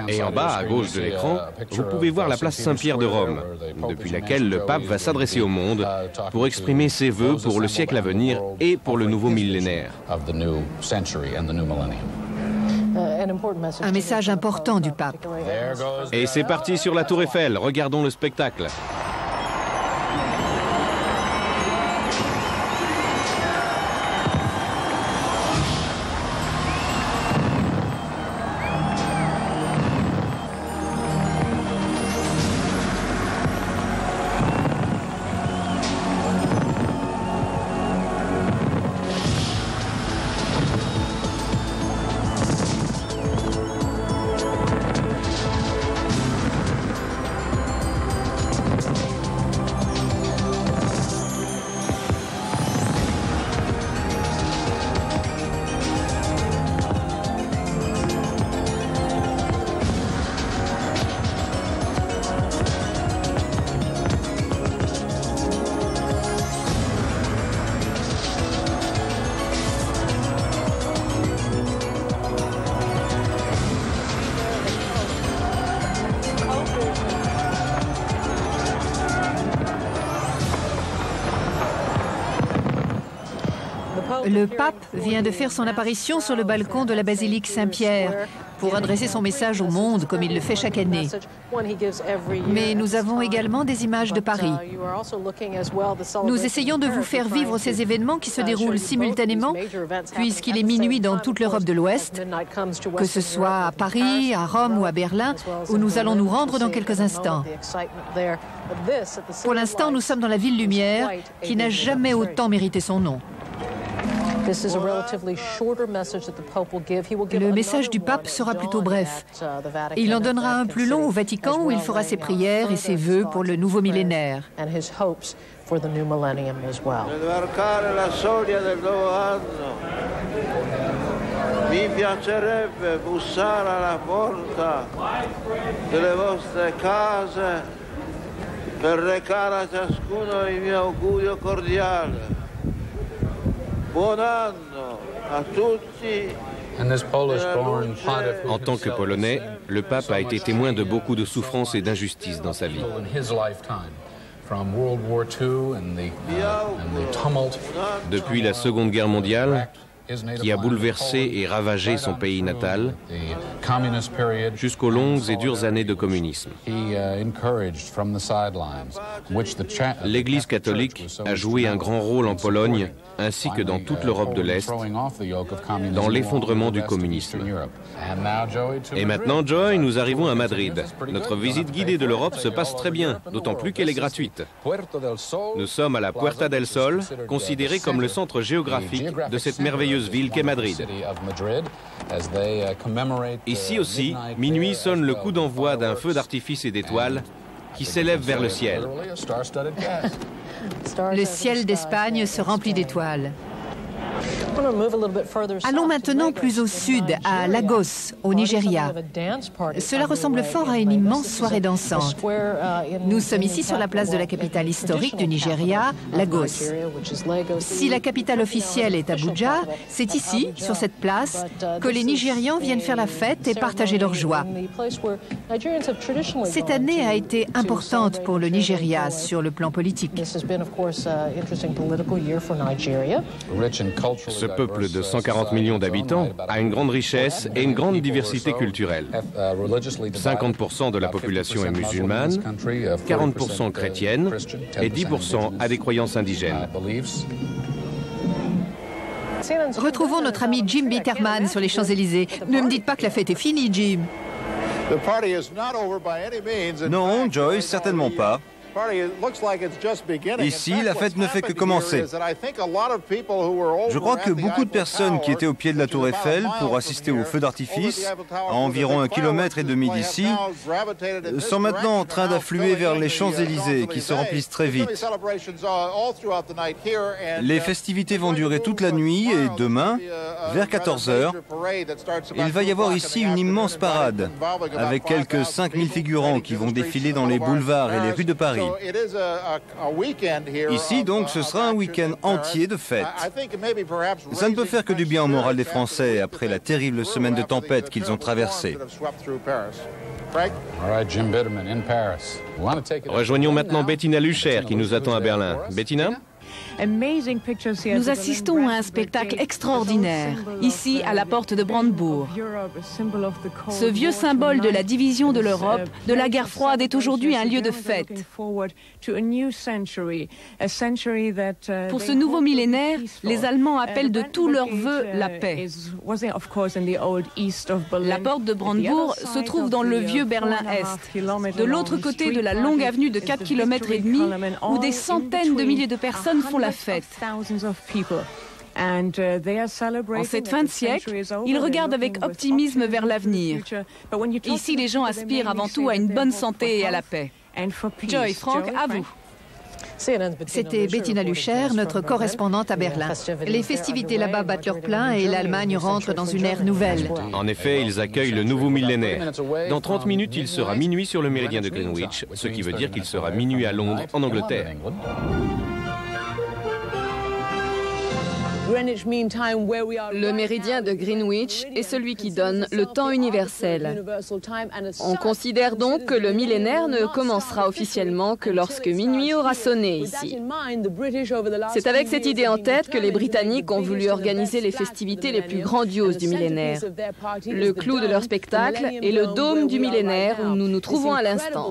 Et en bas, à gauche de l'écran, vous pouvez voir la place Saint-Pierre de Rome, depuis laquelle le pape va s'adresser au monde pour exprimer ses vœux pour le siècle à venir et pour le nouveau millénaire. Un message important du pape. Et c'est parti sur la tour Eiffel, regardons le spectacle. Le pape vient de faire son apparition sur le balcon de la basilique Saint-Pierre pour adresser son message au monde comme il le fait chaque année. Mais nous avons également des images de Paris. Nous essayons de vous faire vivre ces événements qui se déroulent simultanément puisqu'il est minuit dans toute l'Europe de l'Ouest, que ce soit à Paris, à Rome ou à Berlin, où nous allons nous rendre dans quelques instants. Pour l'instant, nous sommes dans la ville lumière qui n'a jamais autant mérité son nom. Le message du pape sera plutôt bref. Il en donnera un plus long au Vatican où il fera ses prières et ses vœux pour le nouveau millénaire. Mi piacerebbe bussare alla porta delle vostre case per recare a ciascuno il mio augurio cordiale. Buon anno a tutti. En tant que Polonais, le pape a été témoin de beaucoup de souffrances et d'injustices dans sa vie. Depuis la Seconde Guerre mondiale, qui a bouleversé et ravagé son pays natal, jusqu'aux longues et dures années de communisme. L'Église catholique a joué un grand rôle en Pologne, ainsi que dans toute l'Europe de l'Est, dans l'effondrement du communisme. Et maintenant, Joy, nous arrivons à Madrid. Notre visite guidée de l'Europe se passe très bien, d'autant plus qu'elle est gratuite. Nous sommes à la Puerta del Sol, considérée comme le centre géographique de cette merveilleuse ville qu'est Madrid. Ici aussi, minuit sonne le coup d'envoi d'un feu d'artifice et d'étoiles qui s'élève vers le ciel. Le ciel d'Espagne se remplit d'étoiles. Allons maintenant plus au sud, à Lagos, au Nigeria. Cela ressemble fort à une immense soirée dansante. Nous sommes ici sur la place de la capitale historique du Nigeria, Lagos. Si la capitale officielle est Abuja, c'est ici, sur cette place, que les Nigérians viennent faire la fête et partager leur joie. Cette année a été importante pour le Nigeria sur le plan politique. Ce peuple de 140 millions d'habitants a une grande richesse et une grande diversité culturelle. 50% de la population est musulmane, 40% chrétienne et 10% a des croyances indigènes. Retrouvons notre ami Jim Bitterman sur les Champs-Élysées. Ne me dites pas que la fête est finie, Jim. Non, Joyce, certainement pas. Ici, la fête ne fait que commencer. Je crois que beaucoup de personnes qui étaient au pied de la tour Eiffel pour assister au feu d'artifice, à environ 1,5 km d'ici, sont maintenant en train d'affluer vers les Champs-Élysées qui se remplissent très vite. Les festivités vont durer toute la nuit et demain, vers 14 h, il va y avoir ici une immense parade avec quelques 5000 figurants qui vont défiler dans les boulevards et les rues de Paris. Ici, donc, ce sera un week-end entier de fêtes. Ça ne peut faire que du bien au moral des Français après la terrible semaine de tempête qu'ils ont traversée. Rejoignons maintenant Bettina Lucher qui nous attend à Berlin. Bettina ? Nous assistons à un spectacle extraordinaire, ici à la porte de Brandebourg. Ce vieux symbole de la division de l'Europe, de la guerre froide, est aujourd'hui un lieu de fête. Pour ce nouveau millénaire, les Allemands appellent de tous leurs vœux la paix. La porte de Brandebourg se trouve dans le vieux Berlin-Est, de l'autre côté de la longue avenue de 4,5 km, où des centaines de milliers de personnes font la fête. En cette fin de siècle, ils regardent avec optimisme vers l'avenir. Ici, les gens aspirent avant tout à une bonne santé et à la paix. Joy, Franck, à vous. C'était Bettina Lucher, notre correspondante à Berlin. Les festivités là-bas battent leur plein et l'Allemagne rentre dans une ère nouvelle. En effet, ils accueillent le nouveau millénaire. Dans 30 minutes, il sera minuit sur le méridien de Greenwich, ce qui veut dire qu'il sera minuit à Londres, en Angleterre. Le méridien de Greenwich est celui qui donne le temps universel. On considère donc que le millénaire ne commencera officiellement que lorsque minuit aura sonné ici. C'est avec cette idée en tête que les Britanniques ont voulu organiser les festivités les plus grandioses du millénaire. Le clou de leur spectacle est le dôme du millénaire où nous nous trouvons à l'instant.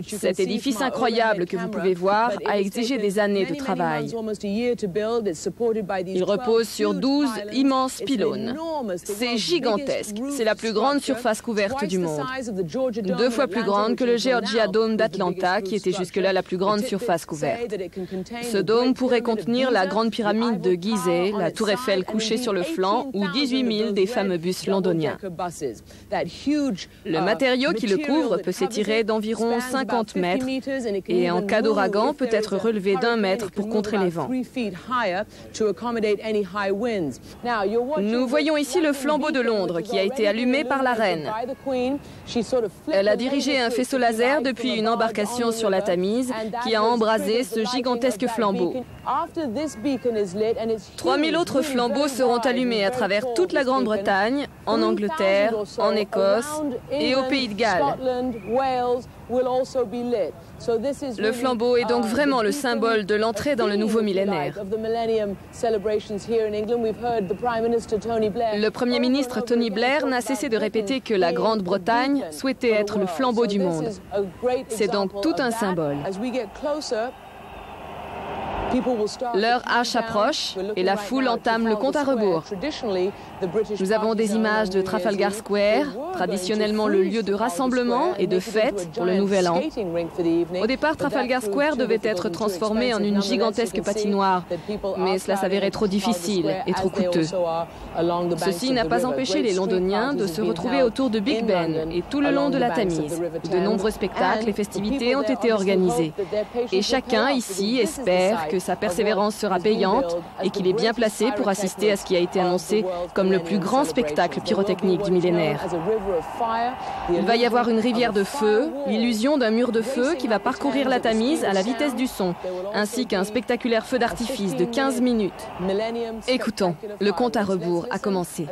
Cet édifice incroyable que vous pouvez voir a exigé des années de travail. Il repose sur 12 immenses pylônes. C'est gigantesque. C'est la plus grande surface couverte du monde. 2 fois plus grande que le Georgia Dome d'Atlanta, qui était jusque-là la plus grande surface couverte. Ce dôme pourrait contenir la grande pyramide de Gizeh, la tour Eiffel couchée sur le flanc, ou 18 000 des fameux bus londoniens. Le matériau qui le couvre peut s'étirer d'environ 50 mètres et en cas d'ouragan peut être relevé d'1 mètre pour contrer les vents. Nous voyons ici le flambeau de Londres qui a été allumé par la reine. Elle a dirigé un faisceau laser depuis une embarcation sur la Tamise qui a embrasé ce gigantesque flambeau. 3000 autres flambeaux seront allumés à travers toute la Grande-Bretagne, en Angleterre, en Écosse et au Pays de Galles. Le flambeau est donc vraiment le symbole de l'entrée dans le nouveau millénaire. Le Premier ministre Tony Blair n'a cessé de répéter que la Grande-Bretagne souhaitait être le flambeau du monde. C'est donc tout un symbole. L'heure H approche et la foule entame le compte à rebours. Nous avons des images de Trafalgar Square, traditionnellement le lieu de rassemblement et de fête pour le Nouvel An. Au départ, Trafalgar Square devait être transformé en une gigantesque patinoire, mais cela s'avérait trop difficile et trop coûteux. Ceci n'a pas empêché les Londoniens de se retrouver autour de Big Ben et tout le long de la Tamise. De nombreux spectacles et festivités ont été organisés. Et chacun ici espère que sa persévérance sera payante et qu'il est bien placé pour assister à ce qui a été annoncé comme le plus grand spectacle pyrotechnique du millénaire. Il va y avoir une rivière de feu, l'illusion d'un mur de feu qui va parcourir la Tamise à la vitesse du son, ainsi qu'un spectaculaire feu d'artifice de 15 minutes. Écoutons, le compte à rebours a commencé.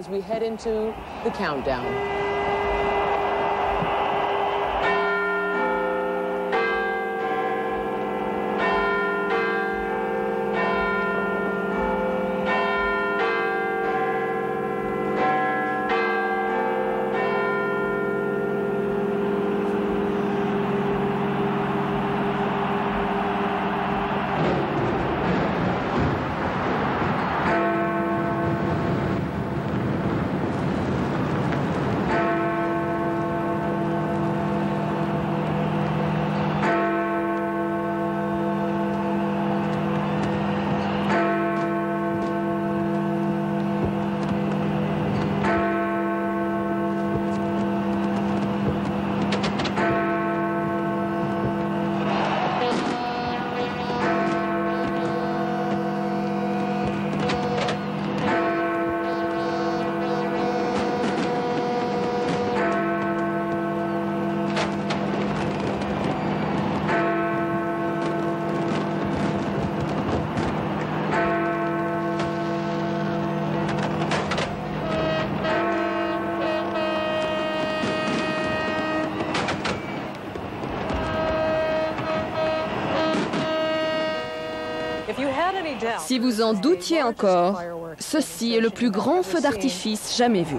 Si vous en doutiez encore, ceci est le plus grand feu d'artifice jamais vu.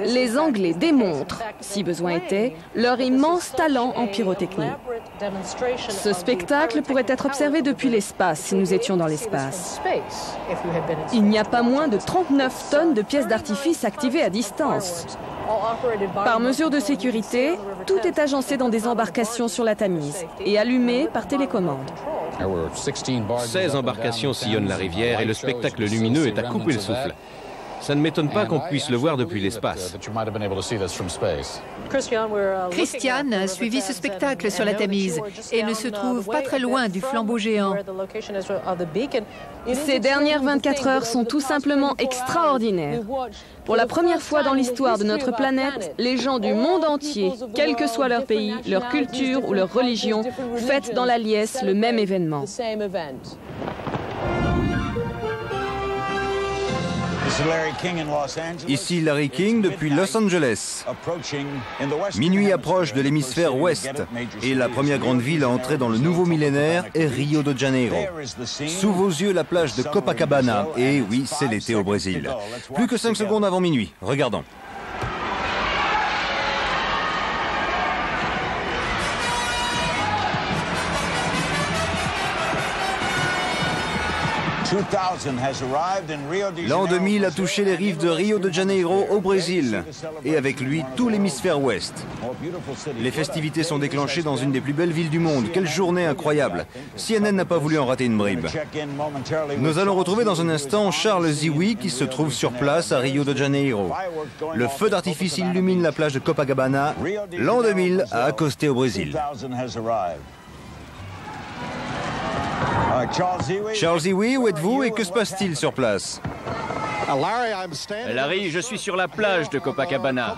Les Anglais démontrent, si besoin était, leur immense talent en pyrotechnie. Ce spectacle pourrait être observé depuis l'espace si nous étions dans l'espace. Il n'y a pas moins de 39 tonnes de pièces d'artifice activées à distance. Par mesure de sécurité, tout est agencé dans des embarcations sur la Tamise et allumé par télécommande. 16 embarcations sillonnent la rivière et le spectacle lumineux est à couper le souffle. Ça ne m'étonne pas qu'on puisse le voir depuis l'espace. Christiane a suivi ce spectacle sur la Tamise et ne se trouve pas très loin du flambeau géant. Ces dernières 24 heures sont tout simplement extraordinaires. Pour la première fois dans l'histoire de notre planète, les gens du monde entier, quel que soit leur pays, leur culture ou leur religion, fêtent dans la liesse le même événement. Ici Larry King depuis Los Angeles. Minuit approche de l'hémisphère ouest et la première grande ville à entrer dans le nouveau millénaire est Rio de Janeiro. Sous vos yeux, la plage de Copacabana. Et oui, c'est l'été au Brésil. Plus que 5 secondes avant minuit. Regardons. L'an 2000 a touché les rives de Rio de Janeiro au Brésil et avec lui tout l'hémisphère ouest. Les festivités sont déclenchées dans une des plus belles villes du monde. Quelle journée incroyable! CNN n'a pas voulu en rater une bribe. Nous allons retrouver dans un instant Charles Ziwi qui se trouve sur place à Rio de Janeiro. Le feu d'artifice illumine la plage de Copacabana. L'an 2000 a accosté au Brésil. Charles Ziwi, où êtes-vous et que se passe-t-il sur place? Larry, je suis sur la plage de Copacabana.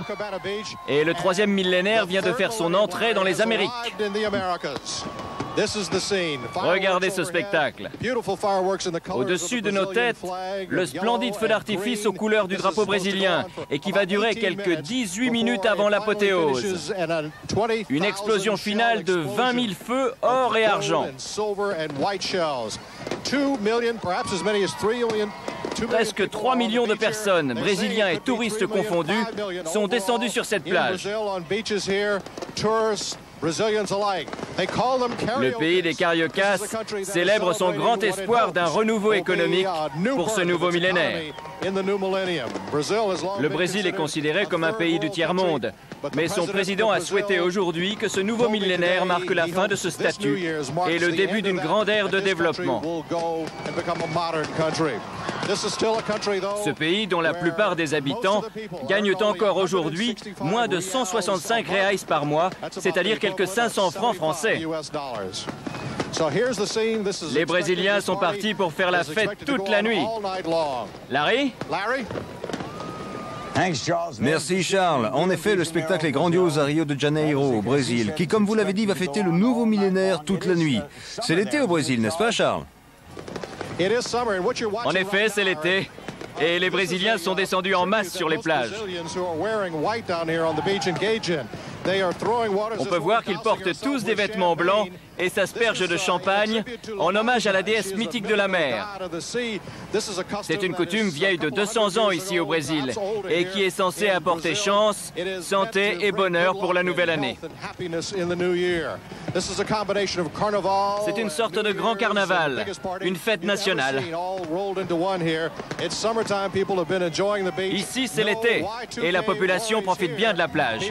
Et le 3e millénaire vient de faire son entrée dans les Amériques. Regardez ce spectacle. Au-dessus de nos têtes, le splendide feu d'artifice aux couleurs du drapeau brésilien et qui va durer quelques 18 minutes avant l'apothéose. Une explosion finale de 20 000 feux or et argent. Presque 3 millions de personnes, brésiliens et touristes confondus, sont descendus sur cette plage. Le pays des Cariocas célèbre son grand espoir d'un renouveau économique pour ce nouveau millénaire. Le Brésil est considéré comme un pays du tiers-monde, mais son président a souhaité aujourd'hui que ce nouveau millénaire marque la fin de ce statut et le début d'une grande ère de développement. Ce pays, dont la plupart des habitants gagnent encore aujourd'hui moins de 165 reais par mois, c'est-à-dire quelques 500 francs français. Les Brésiliens sont partis pour faire la fête toute la nuit. Larry ? Merci Charles. En effet, le spectacle est grandiose à Rio de Janeiro, au Brésil, qui, comme vous l'avez dit, va fêter le nouveau millénaire toute la nuit. C'est l'été au Brésil, n'est-ce pas Charles? En effet, c'est l'été. Et les Brésiliens sont descendus en masse sur les plages. On peut voir qu'ils portent tous des vêtements blancs et s'aspergent de champagne en hommage à la déesse mythique de la mer. C'est une coutume vieille de 200 ans ici au Brésil et qui est censée apporter chance, santé et bonheur pour la nouvelle année. C'est une sorte de grand carnaval, une fête nationale. Ici, c'est l'été et la population profite bien de la plage.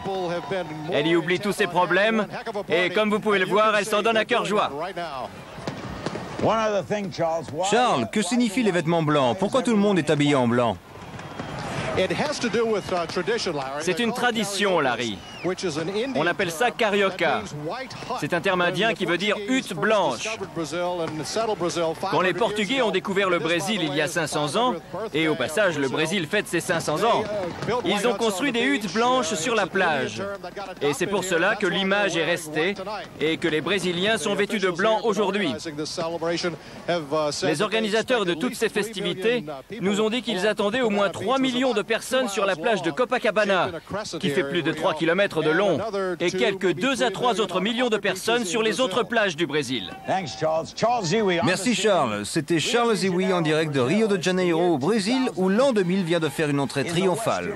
Elle y oublie tous ses problèmes et comme vous pouvez le voir, elle s'en donne à cœur joie. Charles, que signifient les vêtements blancs? Pourquoi tout le monde est habillé en blanc? C'est une tradition, Larry. On appelle ça carioca. C'est un terme indien qui veut dire hutte blanche. Quand les Portugais ont découvert le Brésil il y a 500 ans, et au passage le Brésil fête ses 500 ans, ils ont construit des huttes blanches sur la plage. Et c'est pour cela que l'image est restée et que les Brésiliens sont vêtus de blanc aujourd'hui. Les organisateurs de toutes ces festivités nous ont dit qu'ils attendaient au moins 3 millions de personnes sur la plage de Copacabana, qui fait plus de 3 km km de long et quelques 2 à 3 autres millions de personnes sur les autres plages du Brésil. Merci Charles. C'était Charles Ziwi en direct de Rio de Janeiro au Brésil où l'an 2000 vient de faire une entrée triomphale.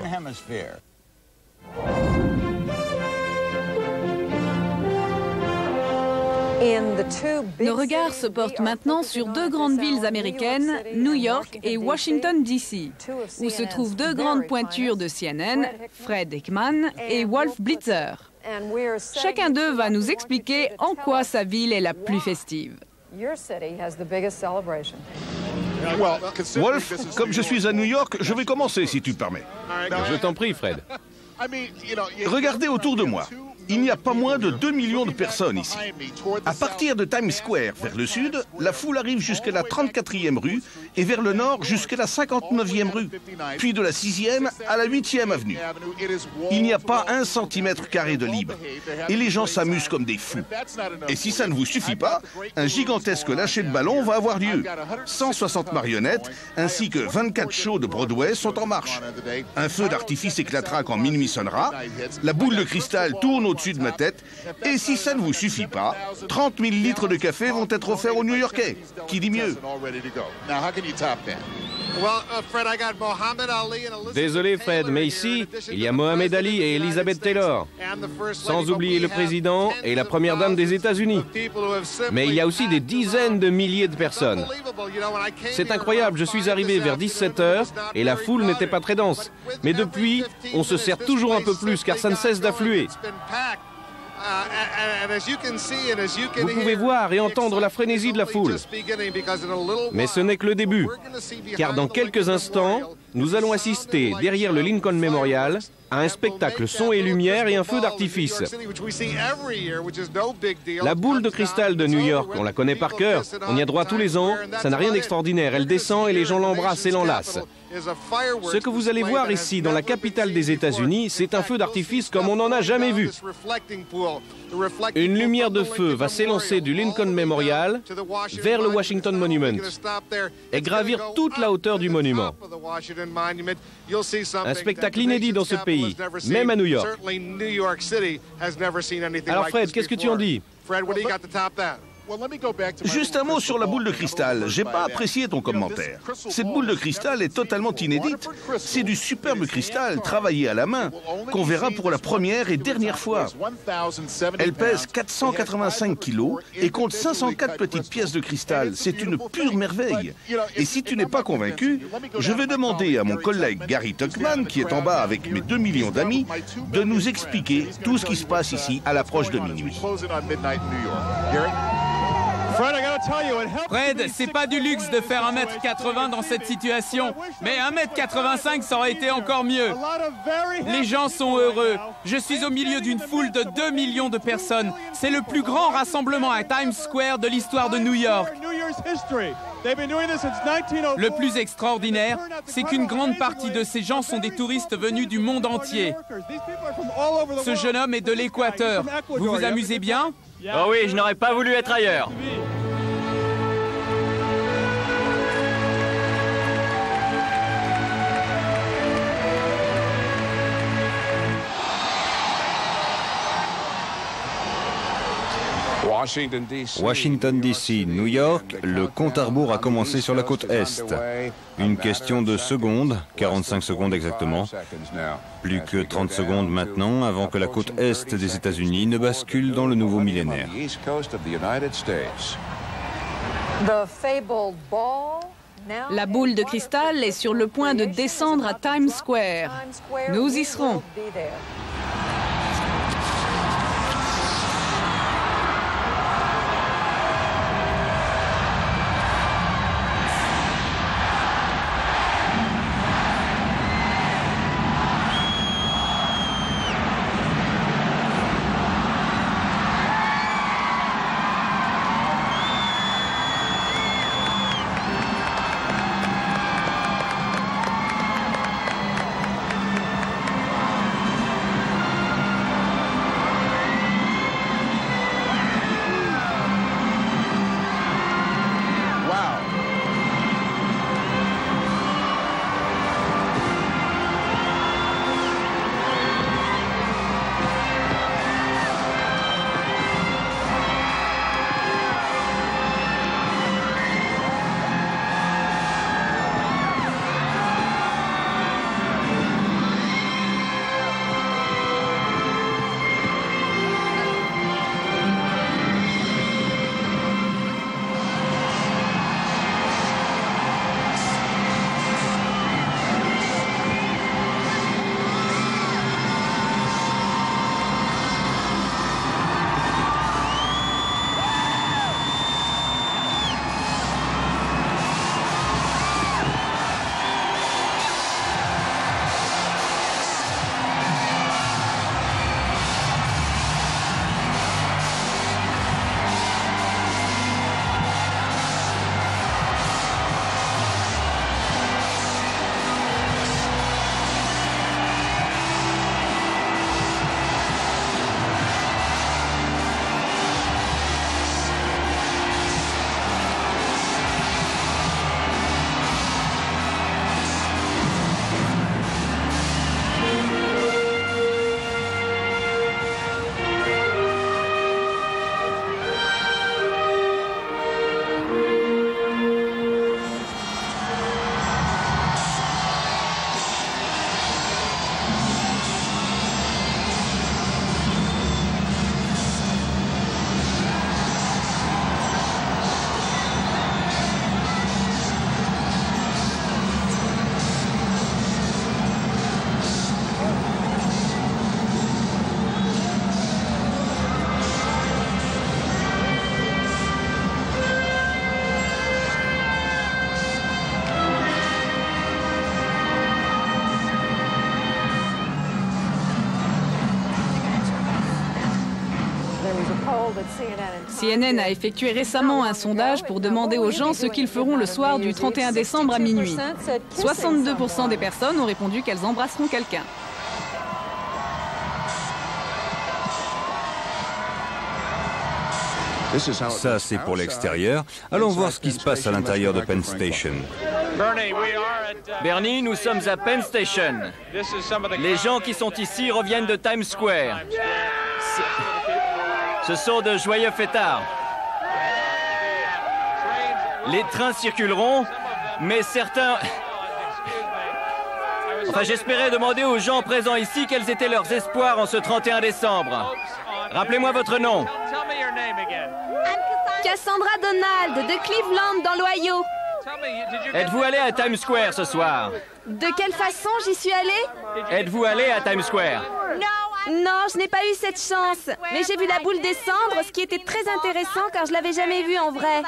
Nos regards se portent maintenant sur 2 grandes villes américaines, New York et Washington, D.C., où se trouvent 2 grandes pointures de CNN, Fred Ekman et Wolf Blitzer. Chacun d'eux va nous expliquer en quoi sa ville est la plus festive. Wolf, comme je suis à New York, je vais commencer si tu permets. Je t'en prie, Fred. Regardez autour de moi. Il n'y a pas moins de 2 millions de personnes ici. À partir de Times Square vers le sud, la foule arrive jusqu'à la 34e rue et vers le nord jusqu'à la 59e rue, puis de la 6e à la 8e avenue. Il n'y a pas 1 centimètre carré de libre et les gens s'amusent comme des fous. Et si ça ne vous suffit pas, un gigantesque lâcher de ballon va avoir lieu. 160 marionnettes ainsi que 24 shows de Broadway sont en marche. Un feu d'artifice éclatera quand minuit sonnera, la boule de cristal tourne au-dessus de ma tête, et si ça ne vous suffit pas, 30 000 litres de café vont être offerts aux New-Yorkais. Qui dit mieux? Désolé, Fred, mais ici, il y a Mohamed Ali et Elizabeth Taylor. Sans oublier le président et la première dame des États-Unis. Mais il y a aussi des dizaines de milliers de personnes. C'est incroyable, je suis arrivé vers 17 h et la foule n'était pas très dense. Mais depuis, on se serre toujours un peu plus car ça ne cesse d'affluer. Vous pouvez voir et entendre la frénésie de la foule. Mais ce n'est que le début, car dans quelques instants, nous allons assister, derrière le Lincoln Memorial, à un spectacle son et lumière et un feu d'artifice. La boule de cristal de New York, on la connaît par cœur, on y a droit tous les ans, ça n'a rien d'extraordinaire, elle descend et les gens l'embrassent et l'enlacent. Ce que vous allez voir ici, dans la capitale des États-Unis, c'est un feu d'artifice comme on n'en a jamais vu. Une lumière de feu va s'élancer du Lincoln Memorial vers le Washington Monument et gravir toute la hauteur du monument. Un spectacle inédit dans ce pays, même à New York. Alors Fred, qu'est-ce que tu en dis? Juste un mot sur la boule de cristal. J'ai pas apprécié ton commentaire. Cette boule de cristal est totalement inédite. C'est du superbe cristal travaillé à la main qu'on verra pour la première et dernière fois. Elle pèse 485 kilos et compte 504 petites pièces de cristal. C'est une pure merveille. Et si tu n'es pas convaincu, je vais demander à mon collègue Gary Tuchman, qui est en bas avec mes 2 millions d'amis, de nous expliquer tout ce qui se passe ici à l'approche de minuit. Fred, c'est pas du luxe de faire 1m80 dans cette situation, mais 1m85 ça aurait été encore mieux. Les gens sont heureux. Je suis au milieu d'une foule de 2 millions de personnes. C'est le plus grand rassemblement à Times Square de l'histoire de New York. Le plus extraordinaire, c'est qu'une grande partie de ces gens sont des touristes venus du monde entier. Ce jeune homme est de l'Équateur. Vous vous amusez bien? Oh oui, je n'aurais pas voulu être ailleurs. Washington, D.C., New York, le compte à rebours a commencé sur la côte Est. Une question de secondes, 45 secondes exactement. Plus que 30 secondes maintenant avant que la côte Est des États-Unis ne bascule dans le nouveau millénaire. La boule de cristal est sur le point de descendre à Times Square. Nous y serons. CNN a effectué récemment un sondage pour demander aux gens ce qu'ils feront le soir du 31 décembre à minuit. 62% des personnes ont répondu qu'elles embrasseront quelqu'un. Ça, c'est pour l'extérieur. Allons voir ce qui se passe à l'intérieur de Penn Station. Bernie, nous sommes à Penn Station. Les gens qui sont ici reviennent de Times Square. Ce sont de joyeux fêtards. Les trains circuleront, mais certains... Enfin, j'espérais demander aux gens présents ici quels étaient leurs espoirs en ce 31 décembre. Rappelez-moi votre nom. Cassandra Donald, de Cleveland, dans l'Ohio. Êtes-vous allé à Times Square ce soir? De quelle façon j'y suis allée? Êtes-vous allé à Times Square? Non, je n'ai pas eu cette chance. Mais j'ai vu la boule descendre, ce qui était très intéressant car je l'avais jamais vue en vrai.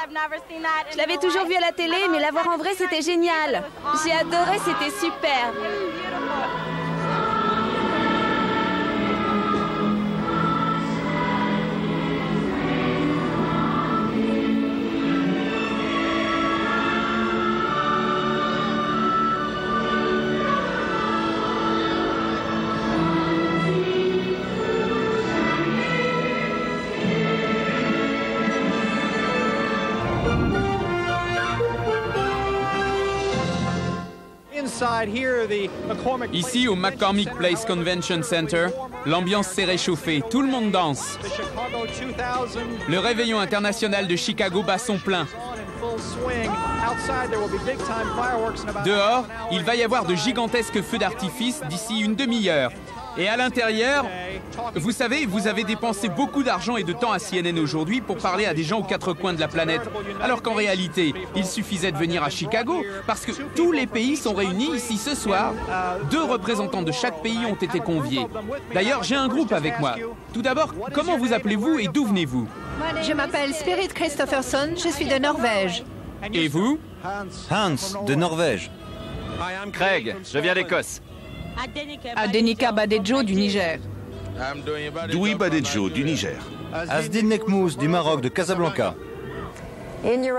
Je l'avais toujours vue à la télé, mais la voir en vrai, c'était génial. J'ai adoré, c'était super. Ici, au McCormick Place Convention Center, l'ambiance s'est réchauffée, tout le monde danse. Le réveillon international de Chicago bat son plein. Dehors, il va y avoir de gigantesques feux d'artifice d'ici une demi-heure. Et à l'intérieur, vous savez, vous avez dépensé beaucoup d'argent et de temps à CNN aujourd'hui pour parler à des gens aux quatre coins de la planète. Alors qu'en réalité, il suffisait de venir à Chicago parce que tous les pays sont réunis ici ce soir. 2 représentants de chaque pays ont été conviés. D'ailleurs, j'ai un groupe avec moi. Tout d'abord, comment vous appelez-vous et d'où venez-vous? Je m'appelle Spirit Christopherson, je suis de Norvège. Et vous? Hans, de Norvège. Craig, je viens d'Écosse. Adenika Badejo du Niger. Doui Badejo du Niger. Asdin Nekmous du Maroc, de Casablanca.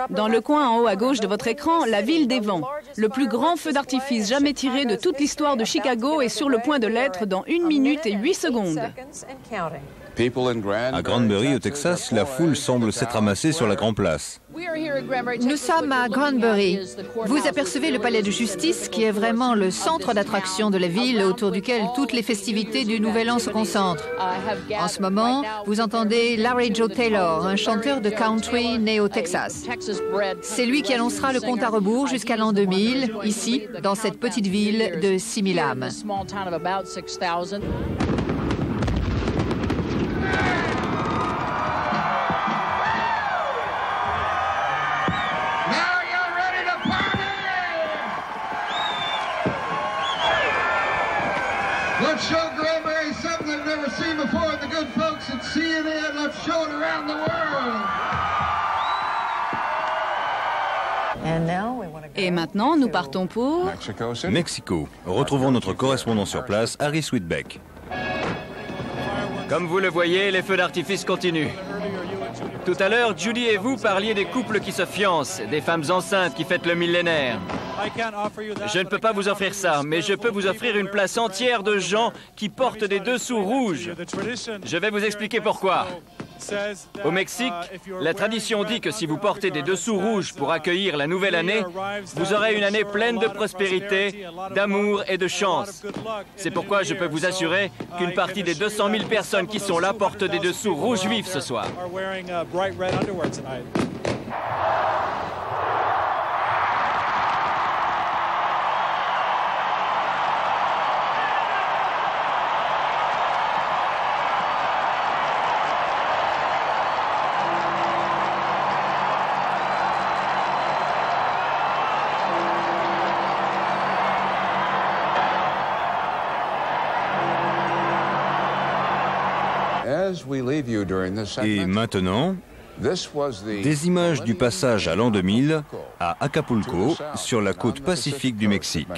Dans le coin en haut à gauche de votre écran, la ville des vents. Le plus grand feu d'artifice jamais tiré de toute l'histoire de Chicago est sur le point de l'être dans 1 minute et 8 secondes. À Granbury, au Texas, la foule semble s'être amassée sur la Grand Place. Nous sommes à Granbury. Vous apercevez le palais de justice qui est vraiment le centre d'attraction de la ville autour duquel toutes les festivités du Nouvel An se concentrent. En ce moment, vous entendez Larry Joe Taylor, un chanteur de country né au Texas. C'est lui qui annoncera le compte à rebours jusqu'à l'an 2000, ici, dans cette petite ville de 6000 âmes. Let's show Granbury something they've never seen before. The good folks at CNN, let's show it around the world. Et maintenant, nous partons pour... Mexico. Retrouvons notre correspondant sur place, Harry Sweetbeck. Comme vous le voyez, les feux d'artifice continuent. Tout à l'heure, Judy et vous parliez des couples qui se fiancent, des femmes enceintes qui fêtent le millénaire. Je ne peux pas vous offrir ça, mais je peux vous offrir une place entière de gens qui portent des dessous rouges. Je vais vous expliquer pourquoi. Au Mexique, la tradition dit que si vous portez des dessous rouges pour accueillir la nouvelle année, vous aurez une année pleine de prospérité, d'amour et de chance. C'est pourquoi je peux vous assurer qu'une partie des 200 000 personnes qui sont là portent des dessous rouges vifs ce soir. Et maintenant, des images du passage à l'an 2000 à Acapulco, sur la côte pacifique du Mexique.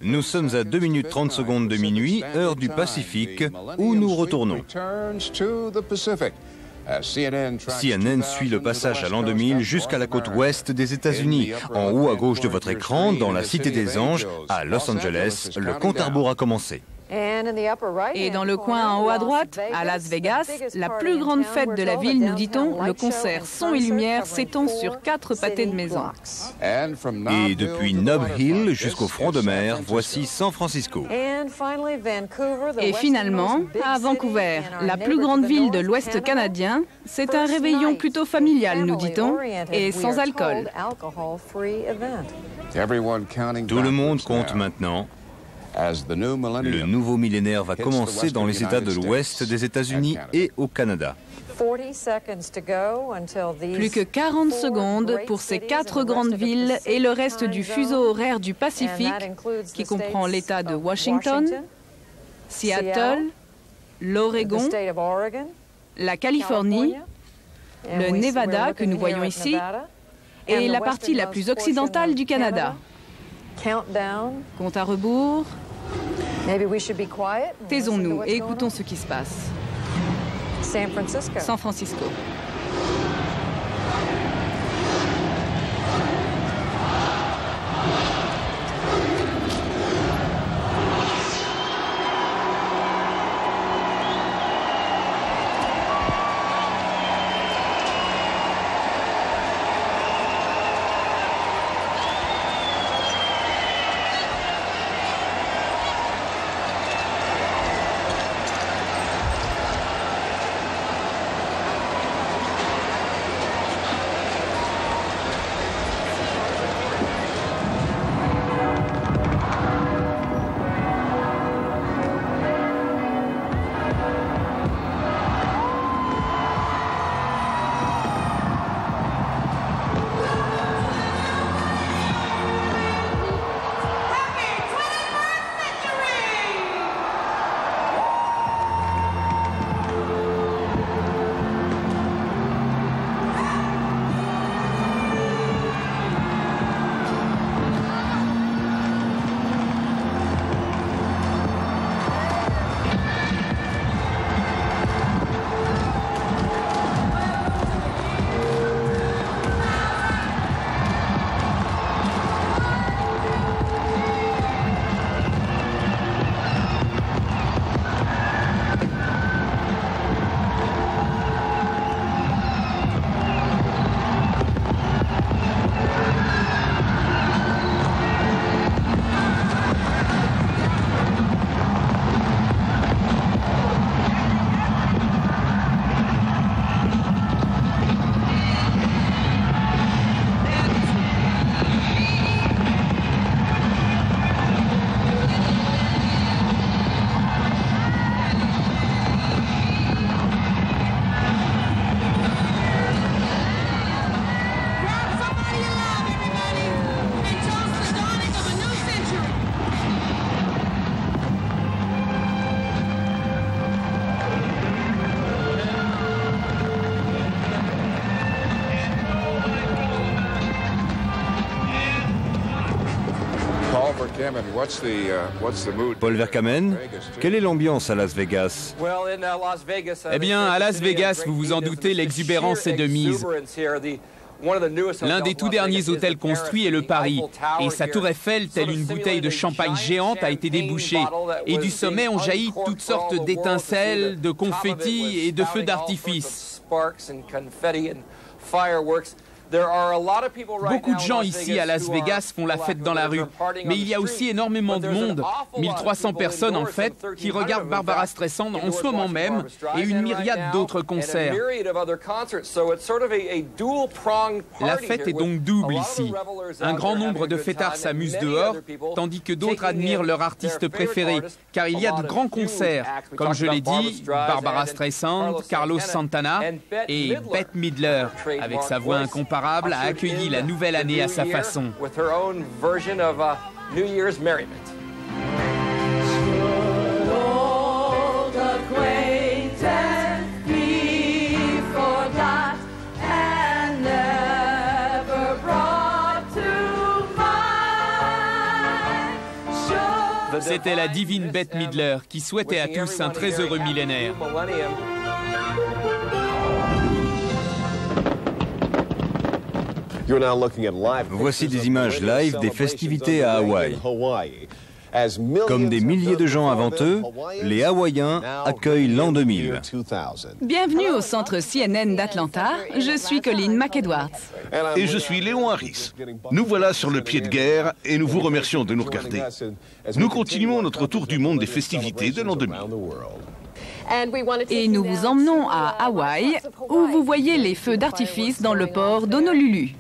Nous sommes à 2 minutes 30 secondes de minuit, heure du Pacifique, où nous retournons. CNN suit le passage à l'an 2000 jusqu'à la côte ouest des États-Unis. En haut à gauche de votre écran, dans la Cité des Anges, à Los Angeles, le compte à rebours a commencé. Et dans le coin en haut à droite, à Las Vegas, la plus grande fête de la ville, nous dit-on, le concert Son et Lumière s'étend sur 4 pâtés de maison. Et depuis Nob Hill jusqu'au front de mer, voici San Francisco. Et finalement, à Vancouver, la plus grande ville de l'Ouest canadien, c'est un réveillon plutôt familial, nous dit-on, et sans alcool. Tout le monde compte maintenant. Le nouveau millénaire va commencer dans les États de l'Ouest des États-Unis et au Canada. Plus que 40 secondes pour ces 4 grandes villes et le reste du fuseau horaire du Pacifique, qui comprend l'État de Washington, Seattle, l'Oregon, la Californie, le Nevada que nous voyons ici, et la partie la plus occidentale du Canada. Compte à rebours. Taisons-nous et écoutons ce qui se passe. San Francisco. Paul Vercamen, quelle est l'ambiance à Las Vegas? Eh bien, à Las Vegas, vous vous en doutez, l'exubérance est de mise. L'un des tout derniers hôtels construits est le Paris, et sa tour Eiffel, telle une bouteille de champagne géante, a été débouchée. Et du sommet ont jailli toutes sortes d'étincelles, de confettis et de feux d'artifice. Beaucoup de gens ici à Las Vegas font la fête dans la rue, mais il y a aussi énormément de monde, 1300 personnes en fait, qui regardent Barbara Streisand en ce moment même et une myriade d'autres concerts. La fête est donc double ici. Un grand nombre de fêtards s'amusent dehors, tandis que d'autres admirent leur artiste préféré, car il y a de grands concerts, comme je l'ai dit, Barbara Streisand, Carlos Santana et Bette Midler, avec sa voix incomparable, a accueilli la nouvelle année à sa façon. C'était la divine Bette Midler qui souhaitait à tous un très heureux millénaire. Voici des images live des festivités à Hawaï. Comme des milliers de gens avant eux, les Hawaïens accueillent l'an 2000. Bienvenue au centre CNN d'Atlanta. Je suis Colleen McEdwards. Et je suis Léon Harris. Nous voilà sur le pied de guerre et nous vous remercions de nous regarder. Nous continuons notre tour du monde des festivités de l'an 2000. Et nous vous emmenons à Hawaï, où vous voyez les feux d'artifice dans le port d'Honolulu.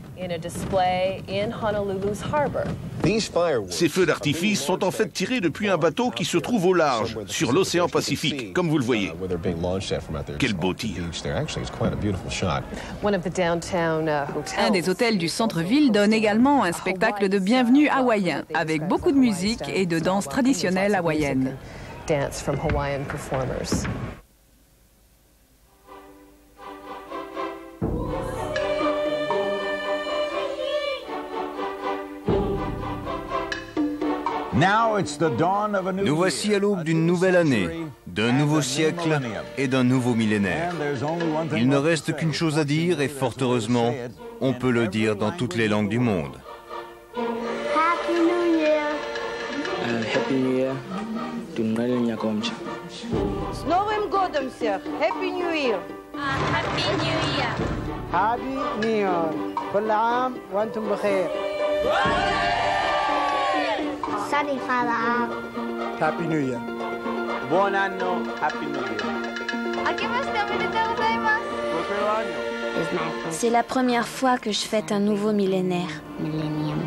Ces feux d'artifice sont en fait tirés depuis un bateau qui se trouve au large, sur l'océan Pacifique, comme vous le voyez. Quel beau tir. Un des hôtels du centre-ville donne également un spectacle de bienvenue hawaïen, avec beaucoup de musique et de danse traditionnelle hawaïenne. Nous voici à l'aube d'une nouvelle année, d'un nouveau siècle et d'un nouveau millénaire. Il ne reste qu'une chose à dire et fort heureusement, on peut le dire dans toutes les langues du monde. Happy New Year. Happy New Year. С Новым годом всех! Happy New Year! Happy New Year. Happy New Year! كل عام وأنتم بخير! Sunny Father. Happy New Year! Buon anno! Happy New Year! C'est la première fois que je fête un nouveau millénaire. Millennium.